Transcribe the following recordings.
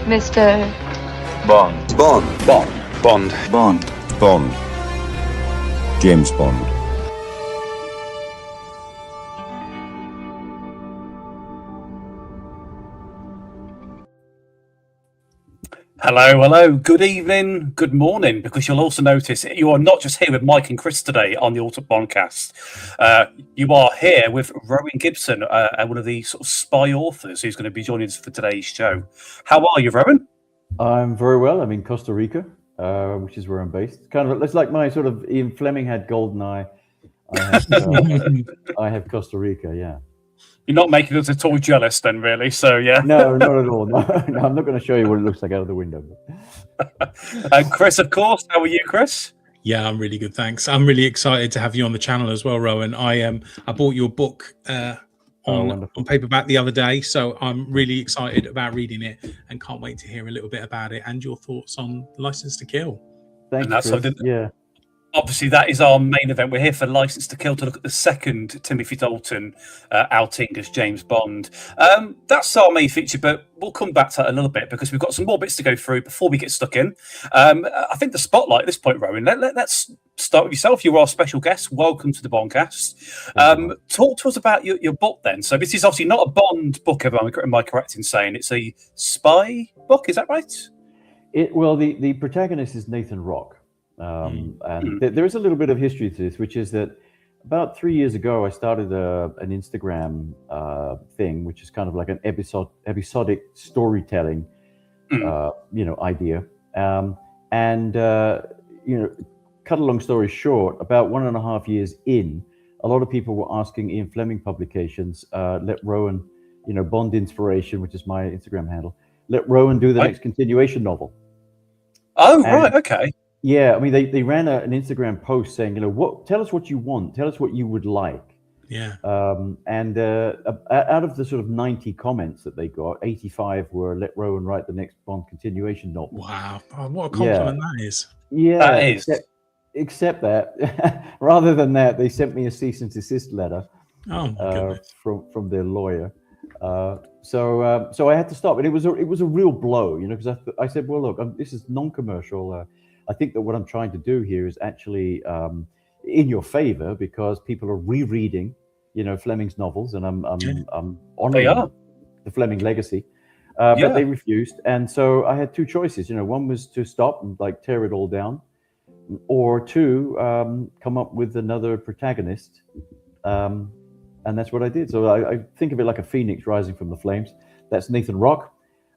Mr. Bond. Bond. Bond. Bond. Bond. Bond. James Bond. Hello, good evening, good morning, because you'll also notice you are not just here with Mike and Chris today on the Ultimate Bondcast. You are here with Rowan Gibson, one of the sort of spy authors who's going to be joining us for today's show. How are you, Rowan? I'm very well. I'm in Costa Rica, which is where I'm based. Kind of, it's like my sort of Ian Fleming had GoldenEye. I have Costa Rica, yeah. You're not making us at all jealous then, really, so yeah. No, not at all. No, I'm not going to show you what it looks like out of the window. And Chris, of course. How are you, Chris? Yeah, I'm really good, thanks. I'm really excited to have you on the channel as well, Rowan. I bought your book on paperback the other day, so I'm really excited about reading it and can't wait to hear a little bit about it and your thoughts on License to Kill. Thank you, Chris. Yeah. Obviously, that is our main event. We're here for License to Kill to look at the second Timothy Dalton outing as James Bond. That's our main feature, but we'll come back to that a little bit because we've got some more bits to go through before we get stuck in. I think the spotlight at this point, Rowan, let's start with yourself. You're our special guest. Welcome to the Bondcast. Talk to us about your book then. So this is obviously not a Bond book, am I correct in saying? It's a spy book, is that right? Well, the protagonist is Nathan Rock. And there is a little bit of history to this, which is that about 3 years ago, I started an Instagram thing, which is kind of like an episodic storytelling, idea. Cut a long story short, about 1.5 years in, a lot of people were asking Ian Fleming publications, let Rowan, BondInsiration, which is my Instagram handle, let Rowan do the next continuation novel. Oh, right, okay. Yeah, I mean, they ran an Instagram post saying, tell us what you want, tell us what you would like. Yeah. Out of the sort of 90 comments that they got, 85 were let Rowan write the next Bond continuation novel. Wow, what a compliment that is. Yeah, that is. Except that, rather than that, they sent me a cease and desist letter from their lawyer. So I had to stop, and it was a real blow, because I said, well, look, this is non-commercial. I think that what I'm trying to do here is actually in your favor because people are rereading, Fleming's novels, and I'm honoring the Fleming legacy. But they refused, and so I had two choices. One was to stop and tear it all down, or two, come up with another protagonist, and that's what I did. So I think of it like a phoenix rising from the flames. That's Nathan Rock.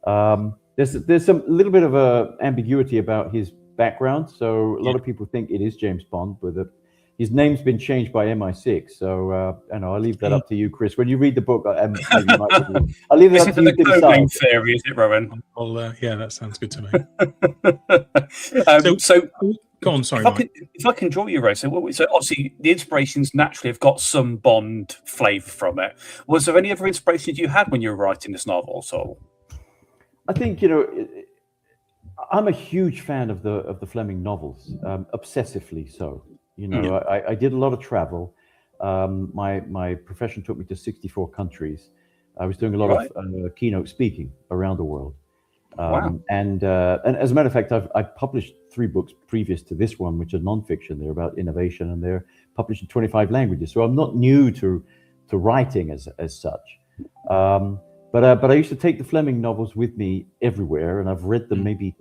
There's some little bit of a ambiguity about his background, so a lot of people think it is James Bond, but his name's been changed by MI6. So I'll leave that up to you, Chris. When you read the book, I'll leave it up to you to decide. Theory, is it, Rowan? Yeah, that sounds good to me. So go on. Sorry, if I can draw you, Ray. So obviously the inspirations naturally have got some Bond flavour from it. Was there any other inspirations you had when you were writing this novel? So I think I'm a huge fan of the Fleming novels, obsessively so. I did a lot of travel. My profession took me to 64 countries. I was doing a lot of keynote speaking around the world. And as a matter of fact, I've published 3 books previous to this one, which are nonfiction. They're about innovation, and they're published in 25 languages. So I'm not new to writing as such. But I used to take the Fleming novels with me everywhere, and I've read them maybe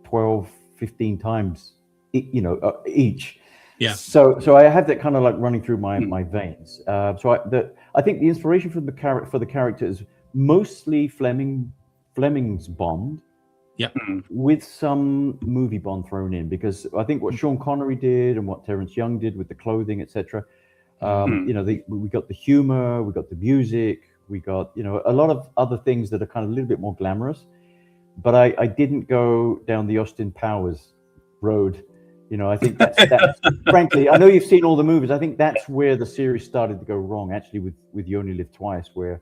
12, 15 times, each. Yeah. So I have that kind of running through my veins. So I think the inspiration for the character is mostly Fleming's Bond. Yeah. With some movie Bond thrown in, because I think what Sean Connery did and what Terence Young did with the clothing, etc. We got the humor, we got the music, we got a lot of other things that are kind of a little bit more glamorous. But I didn't go down the Austin Powers road. I think that's frankly, I know you've seen all the movies. I think that's where the series started to go wrong, actually, with You Only Live Twice, where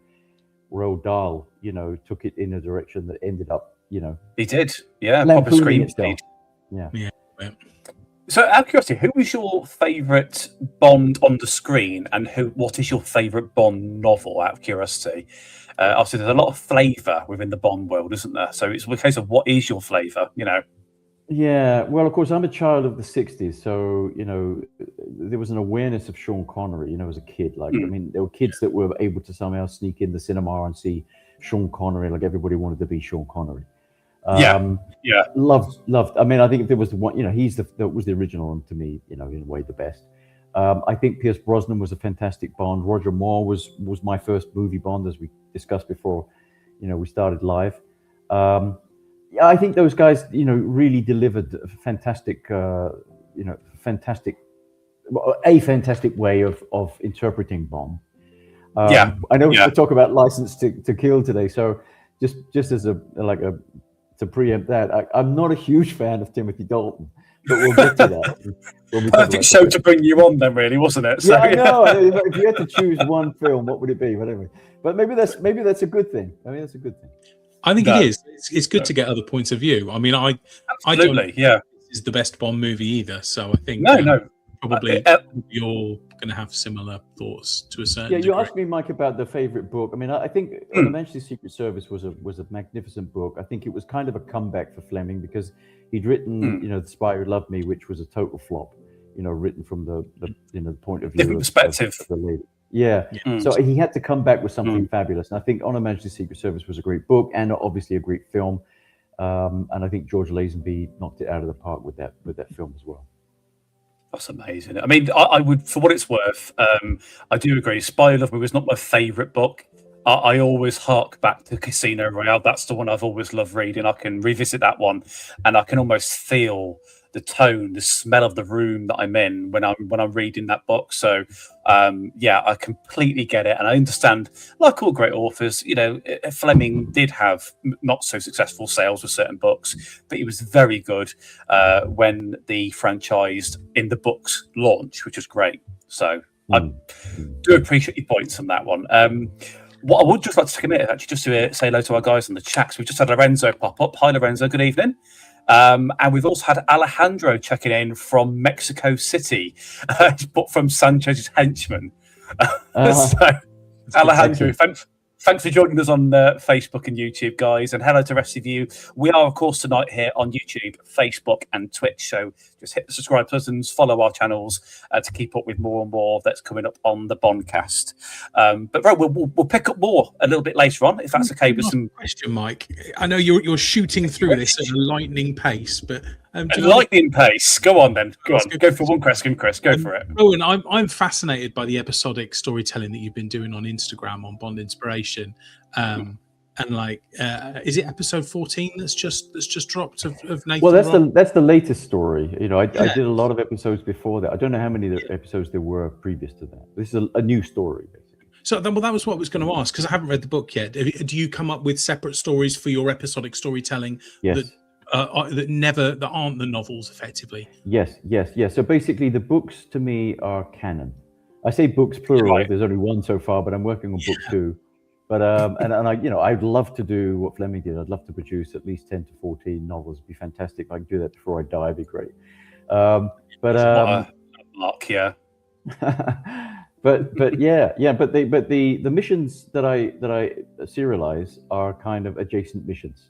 Roald Dahl, took it in a direction that ended up, he did, proper screen. Yeah. So, out of curiosity, who is your favourite Bond on the screen, and what is your favourite Bond novel? Out of curiosity, obviously there's a lot of flavour within the Bond world, isn't there? So it's a case of what is your flavour, you know? Yeah, well, of course, I'm a child of the '60s, so there was an awareness of Sean Connery. As a kid, I mean, there were kids that were able to somehow sneak in the cinema and see Sean Connery. Like everybody wanted to be Sean Connery. Yeah. Loved. I mean, I think if there was the one, that was the original, and to me, in a way, the best. I think Pierce Brosnan was a fantastic Bond. Roger Moore was my first movie Bond, as we discussed before. We started live. Yeah, I think those guys, really delivered a fantastic way of interpreting Bond. I know we talk about License to Kill today, so just as to preempt that, I'm not a huge fan of Timothy Dalton, but we'll get to that. Perfect show to bring you on, then, really, wasn't it? So, yeah, I know. If you had to choose one film, what would it be? But anyway, maybe that's a good thing. I mean, that's a good thing. I think it is. It's good to get other points of view. I mean, I don't think this is the best Bond movie either. So I think probably you're going to have similar thoughts to a certain degree. You asked me, Mike, about the favorite book. I mean, I think On the Majesty's Secret Service was a magnificent book. I think it was kind of a comeback for Fleming because he'd written, The Spy Who Loved Me, which was a total flop. Written from the point of view different perspective of the lady. Yeah. So he had to come back with something fabulous. And I think On a Majesty's Secret Service was a great book and obviously a great film. And I think George Lazenby knocked it out of the park with that film as well. That's amazing. I mean, I would, for what it's worth, I do agree. Spy Who Loved Me was not my favourite book. I always hark back to Casino Royale. That's the one I've always loved reading. I can revisit that one and I can almost feel the tone, the smell of the room that I'm in when I'm reading that book. So, I completely get it, and I understand. Like all great authors, Fleming did have not so successful sales with certain books, but he was very good when the franchise in the books launched, which was great. So, I do appreciate your points on that one. What I would just like to take a minute, actually, just to say hello to our guys in the chat. So we've just had Lorenzo pop up. Hi, Lorenzo. Good evening. And we've also had Alejandro checking in from Mexico City, but from Sanchez's henchman. So, Alejandro, thanks for joining us on Facebook and YouTube, guys, and hello to the rest of you. We are, of course, tonight here on YouTube, Facebook, and Twitch. So just hit the subscribe buttons, follow our channels to keep up with more and more that's coming up on the Bondcast. But right, we'll pick up more a little bit later on, if that's okay. With some question, Mike. I know you're shooting through this at a lightning pace, but lightning pace. Go on then. Go for one question, Chris. Go for it. Rowan, I'm fascinated by the episodic storytelling that you've been doing on Instagram on BondInsiration. And is it episode 14 that's just dropped of Nathan? Well, that's the latest story. I did a lot of episodes before that. I don't know how many episodes there were previous to that. This is a new story, basically. So that was what I was going to ask, because I haven't read the book yet. Do you come up with separate stories for your episodic storytelling? Yes. That aren't the novels, effectively? Yes. So basically, the books to me are canon. I say books plural. Right. There's only one so far, but I'm working on book 2. But I'd love to do what Fleming did. I'd love to produce at least 10 to 14 novels. It'd be fantastic. If I could do that before I die, it'd be great. Mark, yeah. But the missions that I serialize are kind of adjacent missions.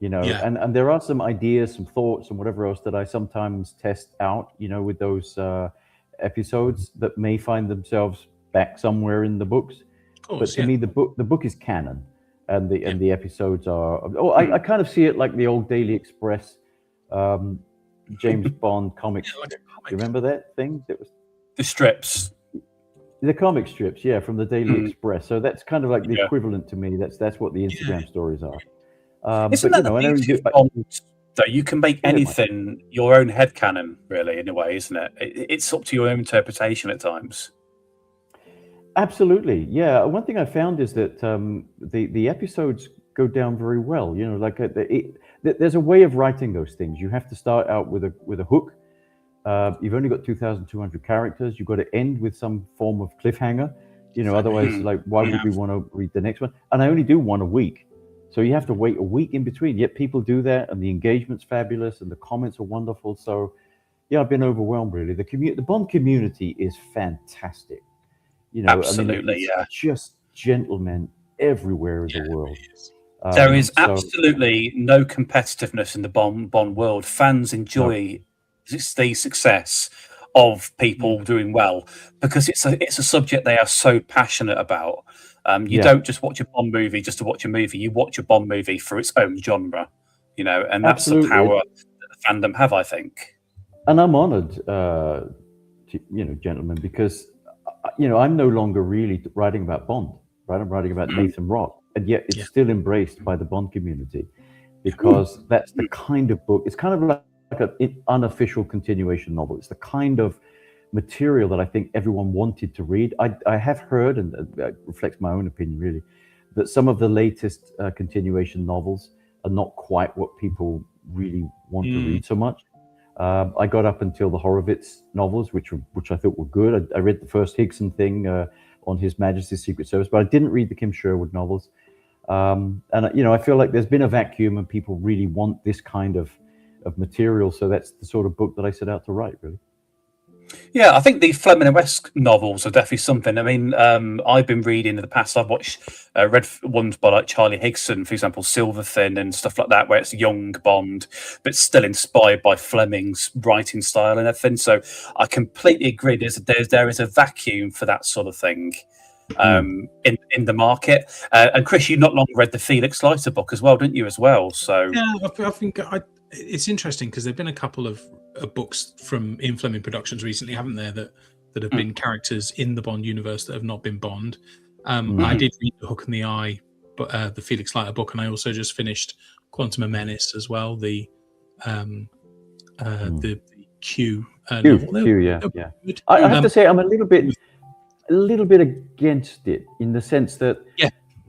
And there are some ideas, some thoughts, and whatever else that I sometimes test out, with those episodes that may find themselves back somewhere in the books. But to me, the book is canon, and the episodes are. I kind of see it like the old Daily Express, James Bond comics. Do you remember that thing? That was the strips. The comic strips, from the Daily Express. So that's kind of like the equivalent to me. That's what the Instagram stories are. Isn't that the beauty of Bond, though? You can make anything your own headcanon, really, in a way, isn't it? It's up to your own interpretation at times. Absolutely, yeah. One thing I found is that the episodes go down very well. There's a way of writing those things. You have to start out with a hook. You've only got 2,200 characters. You've got to end with some form of cliffhanger. Otherwise, why would we want to read the next one? And I only do one a week. So you have to wait a week in between. Yet people do that, and the engagement's fabulous, and the comments are wonderful. So, yeah, I've been overwhelmed really. The Bond community is fantastic. You know, Absolutely, I mean, it's just gentlemen everywhere in the world. There is absolutely no competitiveness in the Bond world. Fans enjoy the success of people doing well because it's a subject they are so passionate about. You don't just watch a Bond movie just to watch a movie. You watch a Bond movie for its own genre, you know, and that's the power that the fandom have, I think. And I'm honored, gentlemen, because, I'm no longer really writing about Bond, right? I'm writing about Nathan Rock, and yet it's still embraced by the Bond community because that's the kind of book. It's kind of like an unofficial continuation novel. It's the kind of material that I think everyone wanted to read. I have heard, and that reflects my own opinion really, that some of the latest continuation novels are not quite what people really want to read so much. I got up until the Horowitz novels, which I thought were good. I read the first Gibson thing on His Majesty's Secret Service, but I didn't read the Kim Sherwood novels. And I feel like there's been a vacuum, and people really want this kind of material. So that's the sort of book that I set out to write, really. Yeah, I think the Fleming-esque novels are definitely something. I mean, I've been reading in the past. I've read ones by like Charlie Higson, for example, Silverthin and stuff like that, where it's young Bond, but still inspired by Fleming's writing style and everything. So I completely agree. There is a vacuum for that sort of thing in the market. And Chris, you not long read the Felix Leiter book as well, didn't you? As well. So yeah, I think it's interesting because there've been a couple of books from Ian Fleming Productions recently, haven't there, that have been characters in the Bond universe that have not been Bond. I did read The Hook and the Eye, but the Felix Leiter book, and I also just finished Quantum of Menace as well. The Q novel. Q, yeah. I have to say, I'm a little bit against it in the sense that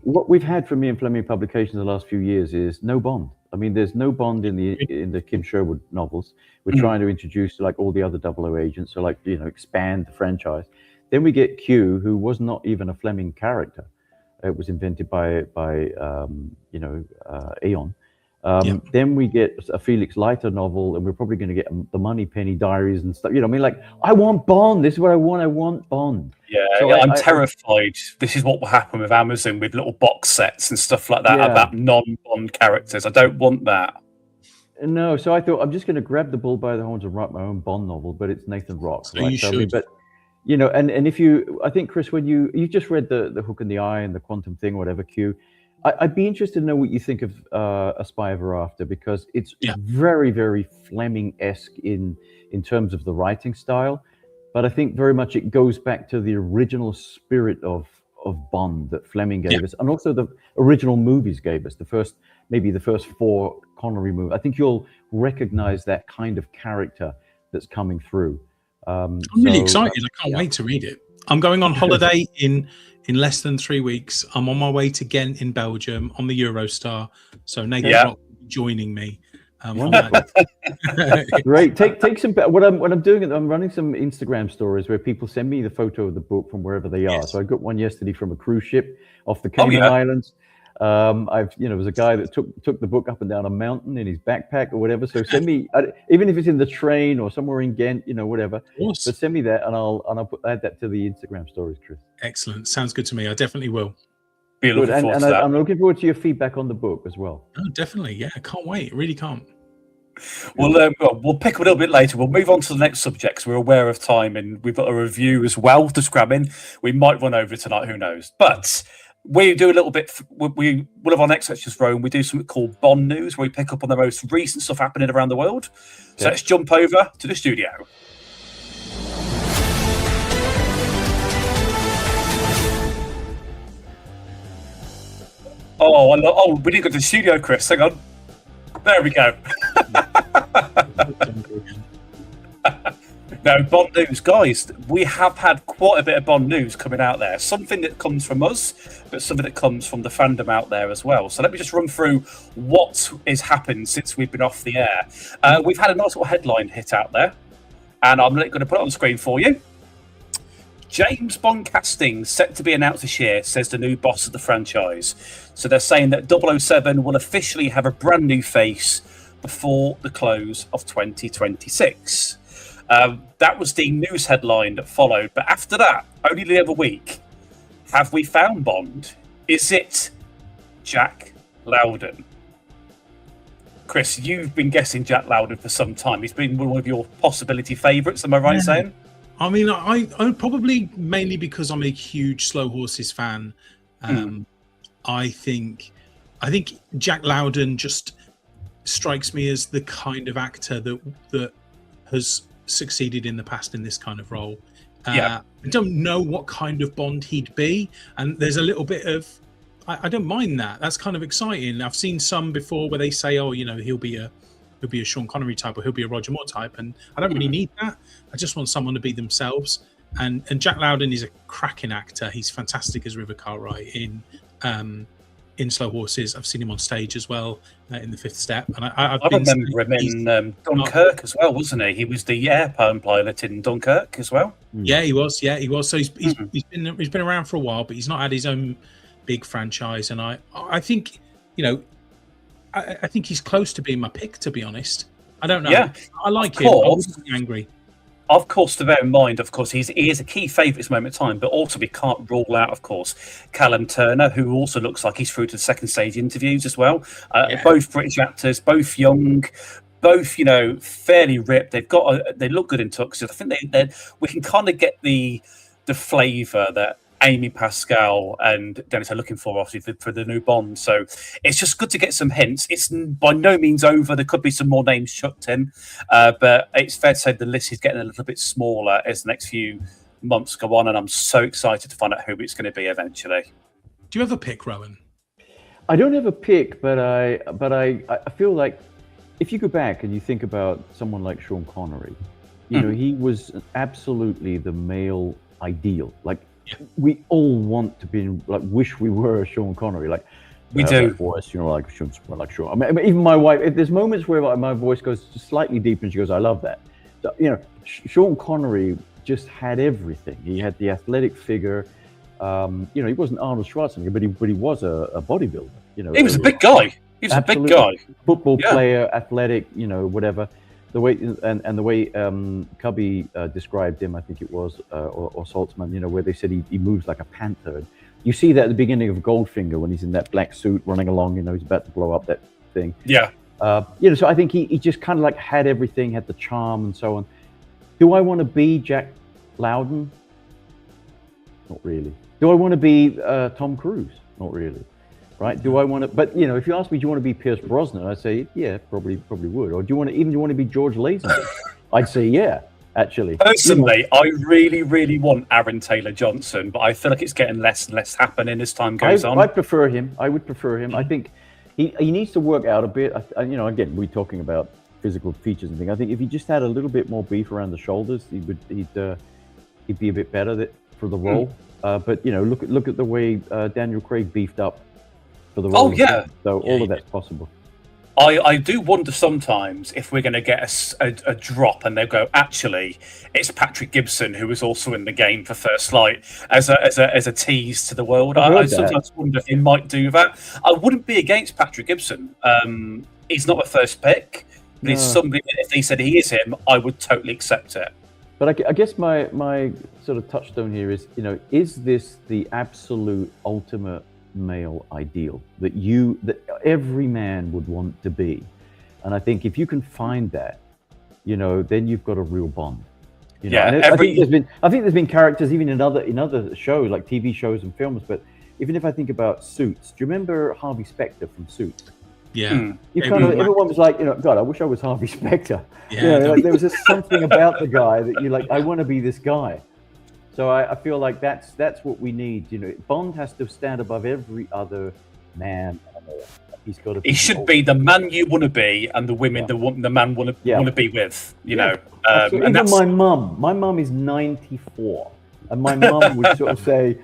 what we've had from Ian Fleming Publications the last few years is no Bond. I mean, there's no Bond in the Kim Sherwood novels. We're trying to introduce like all the other 00 agents, so like expand the franchise. Then we get Q, who was not even a Fleming character. It was invented by Eon. Then we get a Felix Leiter novel, and we're probably going to get the Moneypenny Diaries and stuff. I want Bond. This is what I want. I want Bond. Yeah, so I'm terrified. This is what will happen with Amazon with little box sets and stuff like that about non-Bond characters. I don't want that. No, so I thought I'm just going to grab the bull by the horns and write my own Bond novel, but it's Nathan Rock. So right? You should. And if I think Chris, when you just read the Hook and the Eye and the Quantum thing, whatever Q, I'd be interested to know what you think of A Spy Ever After, because it's very, very Fleming-esque in terms of the writing style. But I think very much it goes back to the original spirit of Bond that Fleming gave us, and also the original movies gave us. Maybe the first 4 Connery movies. I think you'll recognize that kind of character that's coming through. I'm really excited. I can't wait to read it. I'm going on holiday in less than 3 weeks. I'm on my way to Ghent in Belgium on the Eurostar. So Nathan Rock will be joining me. Great. Take some. What I'm doing is I'm running some Instagram stories where people send me the photo of the book from wherever they are. So I got one yesterday from a cruise ship off the Cayman Islands. There was a guy that took the book up and down a mountain in his backpack or whatever. So send me, even if it's in the train or somewhere in Ghent, whatever. But send me that, and I'll add that to the Instagram stories, Chris. Excellent. Sounds good to me. I definitely will. Good. I'm looking forward to your feedback on the book as well. Oh, definitely. Yeah, I can't wait. I really can't. Well, we'll pick up a little bit later. We'll move on to the next subject because we're aware of time, and we've got a review as well to scram in. We might run over tonight, who knows? But we do a little bit. One of our next sections, Rowan, we do something called Bond News, where we pick up on the most recent stuff happening around the world. So let's jump over to the studio. We didn't go to the studio, Chris. Hang on. There we go. No, Bond news, guys. We have had quite a bit of Bond news coming out there. Something that comes from us, but something that comes from the fandom out there as well. So let me just run through what has happened since we've been off the air. We've had a nice little headline hit out there, and I'm going to put it on the screen for you. James Bond casting set to be announced this year, says the new boss of the franchise. So they're saying that 007 will officially have a brand new face before the close of 2026. That was the news headline that followed. But after that, only the other week, have we found Bond? Is it Jack Lowden? Chris, you've been guessing Jack Lowden for some time. He's been one of your possibility favourites. Am I right in saying? I mean, I probably mainly because I'm a huge Slow Horses fan. I think Jack Lowden just strikes me as the kind of actor that has succeeded in the past in this kind of role. I don't know what kind of Bond he'd be, and there's a little bit of I don't mind that. That's kind of exciting. I've seen some before where they say, oh, he'll be a Sean Connery type or he'll be a Roger Moore type, and I don't really need that. I just want someone to be themselves. And Jack Lowden is a cracking actor. He's fantastic as River Cartwright in Slow Horses. I've seen him on stage as well in The Fifth Step. And I remember him in Dunkirk as well, wasn't he? He was the airplane pilot in Dunkirk as well. Yeah, he was. Yeah, he was. So he's been around for a while, but he's not had his own big franchise. And I think, I think he's close to being my pick, to be honest. I don't know. Yeah, I like him. I wasn't angry. Of course, to bear in mind, of course, he is a key favourite at this moment in time, but also we can't rule out, of course, Callum Turner, who also looks like he's through to the second stage interviews as well. Both British actors, both young, both, fairly ripped. They look good in tuxes. I think we can kind of get the flavour that Amy Pascal and Dennis are looking for, obviously, for the new Bond. So it's just good to get some hints. It's by no means over. There could be some more names chucked in, but it's fair to say the list is getting a little bit smaller as the next few months go on, and I'm so excited to find out who it's going to be eventually. Do you have a pick, Rowan? I don't have a pick, but I feel like if you go back and you think about someone like Sean Connery, he was absolutely the male ideal. Like, we all want to be wish we were Sean Connery, we do. Voice, like Sean. I mean, even my wife. There's moments where my voice goes just slightly deeper, and she goes, "I love that." So, Sean Connery just had everything. He had the athletic figure. He wasn't Arnold Schwarzenegger, but he was a bodybuilder. He was a big guy. He was a big guy. Football player, athletic. Whatever. The way and the way Cubby described him, I think it was, or Saltzman, where they said he moves like a panther. You see that at the beginning of Goldfinger when he's in that black suit running along. He's about to blow up that thing. Yeah. So I think he just kind of had everything, had the charm and so on. Do I want to be Jack Lowden? Not really. Do I want to be Tom Cruise? Not really. Right? Do I want to? But if you ask me, do you want to be Pierce Brosnan? I'd say yeah, probably would. Or do you want to be George Lazenby? I'd say yeah, actually. Personally, I really, really want Aaron Taylor Johnson, but I feel like it's getting less and less happening as time goes on. I prefer him. I would prefer him. I think he needs to work out a bit. Again, we're talking about physical features and things. I think if he just had a little bit more beef around the shoulders, he'd be a bit better for the role. But look at the way Daniel Craig beefed up. For the role. Oh yeah. So all of that's possible. I do wonder sometimes if we're going to get a drop and they'll go, actually, it's Patrick Gibson who was also in the game for First Light as a tease to the world. I sometimes wonder if he might do that. I wouldn't be against Patrick Gibson. He's not a first pick, but he's somebody that if they said he is him, I would totally accept it. But I guess my sort of touchstone here is, is this the absolute ultimate male ideal that every man would want to be? And I think if you can find that, then you've got a real Bond. I think there's been characters even in other shows, like TV shows and films. But even if I think about Suits, do you remember Harvey Specter from Suits? Yeah. Everyone was like, God, I wish I was Harvey Specter. Yeah. There was just something about the guy that you I want to be this guy. So I feel like that's what we need. Bond has to stand above every other man. He's got to. He should be the man you want to be, and the women the man want to be with. Even my mum. My mum is 94, and my mum would sort of say,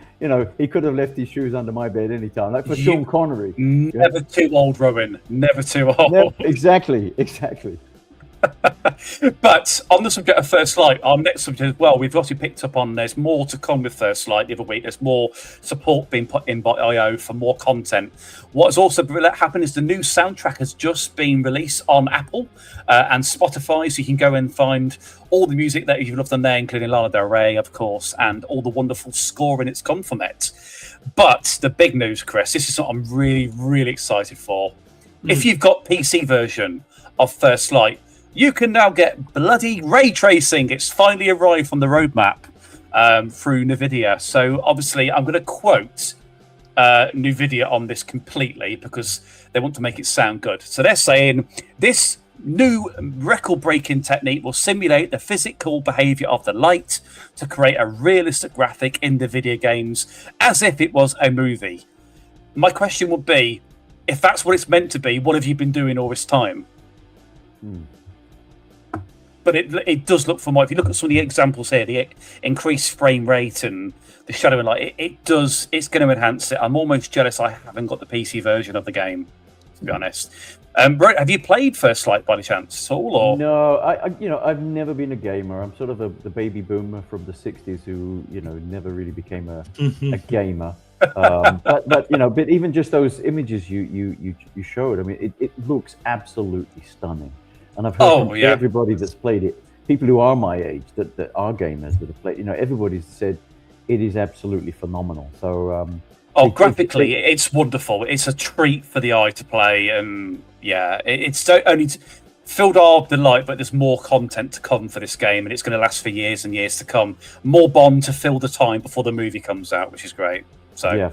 he could have left his shoes under my bed anytime. Like for Sean Connery. Never too old, Rowan. Never too old. Exactly. But on the subject of First Light, our next subject as well, we've obviously picked up on there's more to come with First Light the other week. There's more support being put in by IO for more content. What has also happened is the new soundtrack has just been released on Apple and Spotify, so you can go and find all the music that you've loved on there, including Lana Del Rey, of course, and all the wonderful scoring that's come from it. But the big news, Chris, this is what I'm really, really excited for. If you've got PC version of First Light, you can now get bloody ray tracing. It's finally arrived from the roadmap through NVIDIA. So obviously, I'm going to quote NVIDIA on this completely because they want to make it sound good. So they're saying this new record-breaking technique will simulate the physical behavior of the light to create a realistic graphic in the video games as if it was a movie. My question would be, if that's what it's meant to be, what have you been doing all this time? But it does look, from what, if you look at some of the examples here, the increased frame rate and the shadowing light, it's going to enhance it. I'm almost jealous I haven't got the PC version of the game, to be honest. Have you played First Light by any chance at all? Or? No, I've never been a gamer. I'm sort of the baby boomer from the '60s who, never really became a gamer. But even just those images you showed, I mean, it looks absolutely stunning. And I've heard from everybody that's played it, people who are my age, that are gamers that have played, everybody's said it is absolutely phenomenal. So, graphically, it's wonderful. It's a treat for the eye to play, and it's only filled our delight, but there's more content to come for this game, and it's going to last for years and years to come. More Bond to fill the time before the movie comes out, which is great. So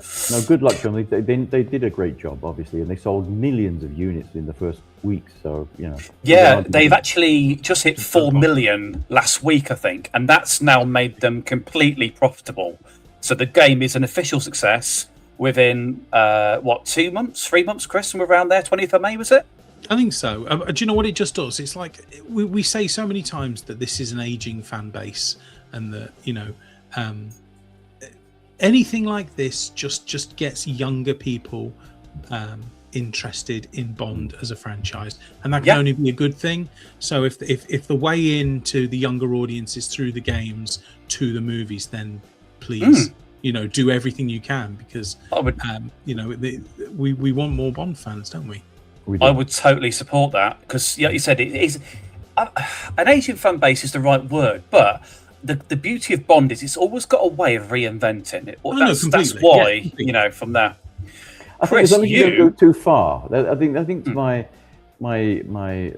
good luck to them. They did a great job, obviously, and they sold millions of units in the first week. So they've actually just hit 4 million last week, I think, and that's now made them completely profitable. So the game is an official success within 3 months, Chris, somewhere around there. 20th of May, was it? I think so. Do you know what it just does? It's like we say so many times that this is an aging fan base, and that anything like this just gets younger people interested in Bond as a franchise, and that can only be a good thing. So if the way into the younger audience is through the games to the movies, then please do everything you can, because we want more Bond fans, don't we? I would totally support that, because like you said, it is an Asian fan base is the right word, but the beauty of Bond is it's always got a way of reinventing it. That's why, from there. I think as long as you don't go too far. I think my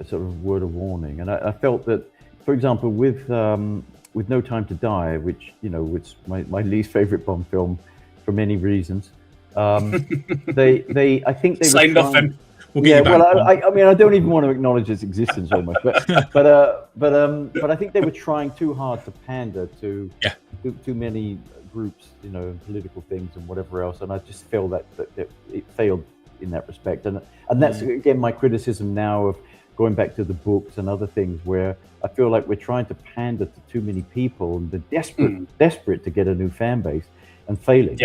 sort of word of warning, and I felt that, for example, with No Time to Die, which my least favorite Bond film for many reasons, I think they say were nothing. I don't even want to acknowledge its existence so much, but I think they were trying too hard to pander to too many groups, and political things and whatever else, and I just feel that it failed in that respect, and that's again my criticism now of going back to the books and other things, where I feel like we're trying to pander to too many people, and they're desperate to get a new fan base, and failing.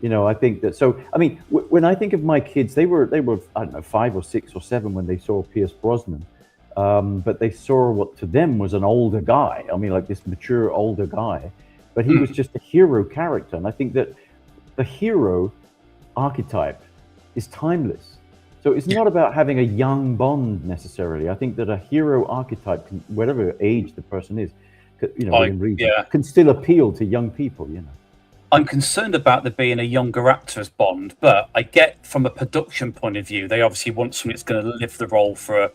I think that. So, I mean, when I think of my kids, they were I don't know, 5 or 6 or 7 when they saw Pierce Brosnan, but they saw what to them was an older guy. I mean, like this mature older guy, but he was just a hero character. And I think that the hero archetype is timeless. So it's not about having a young Bond necessarily. I think that a hero archetype, whatever age the person is, within reason, can still appeal to young people. I'm concerned about there being a younger actor as Bond, but I get from a production point of view, they obviously want somebody that's going to live the role for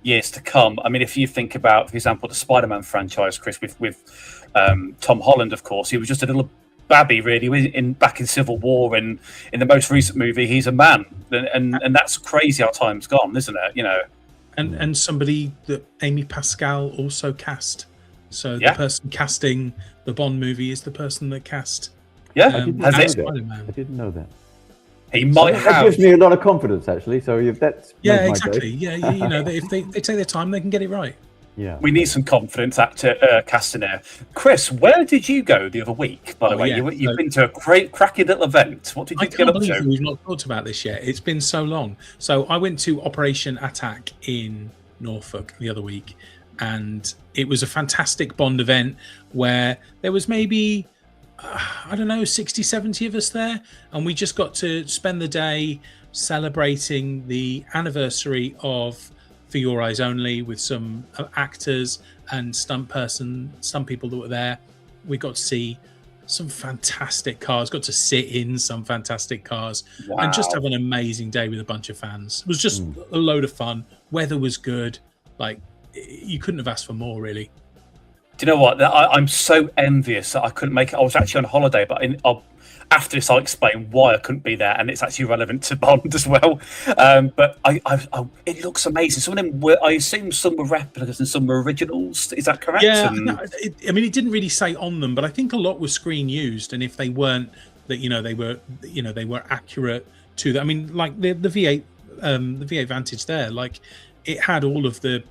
years to come. I mean, if you think about, for example, the Spider-Man franchise, Chris, with Tom Holland, of course, he was just a little babby, really, back in Civil War, and in the most recent movie, he's a man, and that's crazy how time's gone, isn't it? And somebody that Amy Pascal also cast. So the person casting the Bond movie is the person that cast. I didn't know that. He might have. That gives me a lot of confidence, actually. So if that's exactly. If they take their time, they can get it right. Yeah, we need some confidence actor casting there. Chris, where did you go the other week? By the way, you've been to a great, cracking little event. What did you get up to? We've not talked about this yet. It's been so long. So I went to Operation Attack in Norfolk the other week, and it was a fantastic Bond event where there was maybe, I don't know, 60, 70 of us there, and we just got to spend the day celebrating the anniversary of For Your Eyes Only with some actors and stunt people that were there. We got to see some fantastic cars, got to sit in some fantastic cars, and just have an amazing day with a bunch of fans. It was just a load of fun. Weather was good. Like, you couldn't have asked for more, really. Do you know what? I'm so envious that I couldn't make it. I was actually on holiday, but after this, I'll explain why I couldn't be there, and it's actually relevant to Bond as well. But it looks amazing. Some of them were, I assume, some were replicas and some were originals. Is that correct? Yeah, I mean, it didn't really say on them, but I think a lot were screen used, and if they weren't, they were accurate to that. I mean, like the V8, the V8 Vantage there, like it had all of the.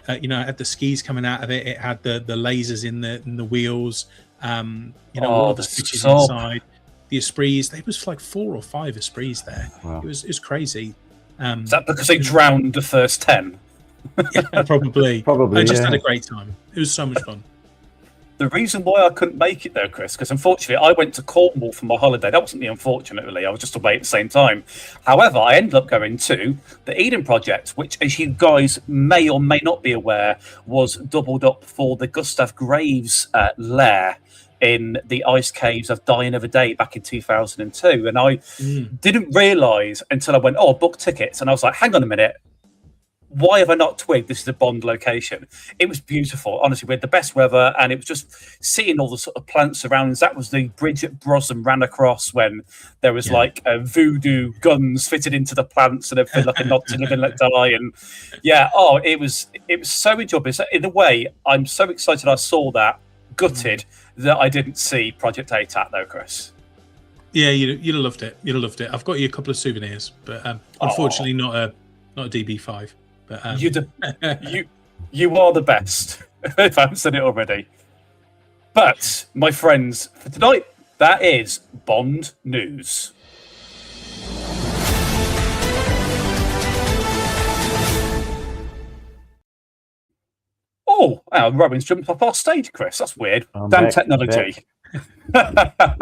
It had the skis coming out of it. It had the lasers in the wheels. All the switches inside. The Esprits. There was like 4 or 5 Esprits there. Wow. It was crazy. Is that because they drowned the first 10? Yeah, probably. Probably. I just had a great time. It was so much fun. The reason why I couldn't make it though, Chris, because unfortunately I went to Cornwall for my holiday. That wasn't the unfortunate, really. I was just away at the same time. However, I ended up going to the Eden Project, which, as you guys may or may not be aware, was doubled up for the Gustav Graves lair in the ice caves of Die Another Day back in 2002. And I didn't realise until I went, book tickets. And I was like, hang on a minute. Why have I not twigged this is a Bond location? It was beautiful. Honestly, we had the best weather, and it was just seeing all the sort of plant surroundings. That was the bridge that Brosnan ran across when there was like voodoo guns fitted into the plants and everything, like a nod to Live and Let Die. And it was so enjoyable. So in a way, I'm so excited I saw that. Gutted that I didn't see Project ATAT though, Chris. Yeah, you'd have loved it. You'd have loved it. I've got you a couple of souvenirs, but unfortunately not a DB5. But you are the best. If I haven't said it already. But my friends, for tonight, that is Bond news. Oh, Rowan's jumped off our stage, Chris. That's weird. Damn technology.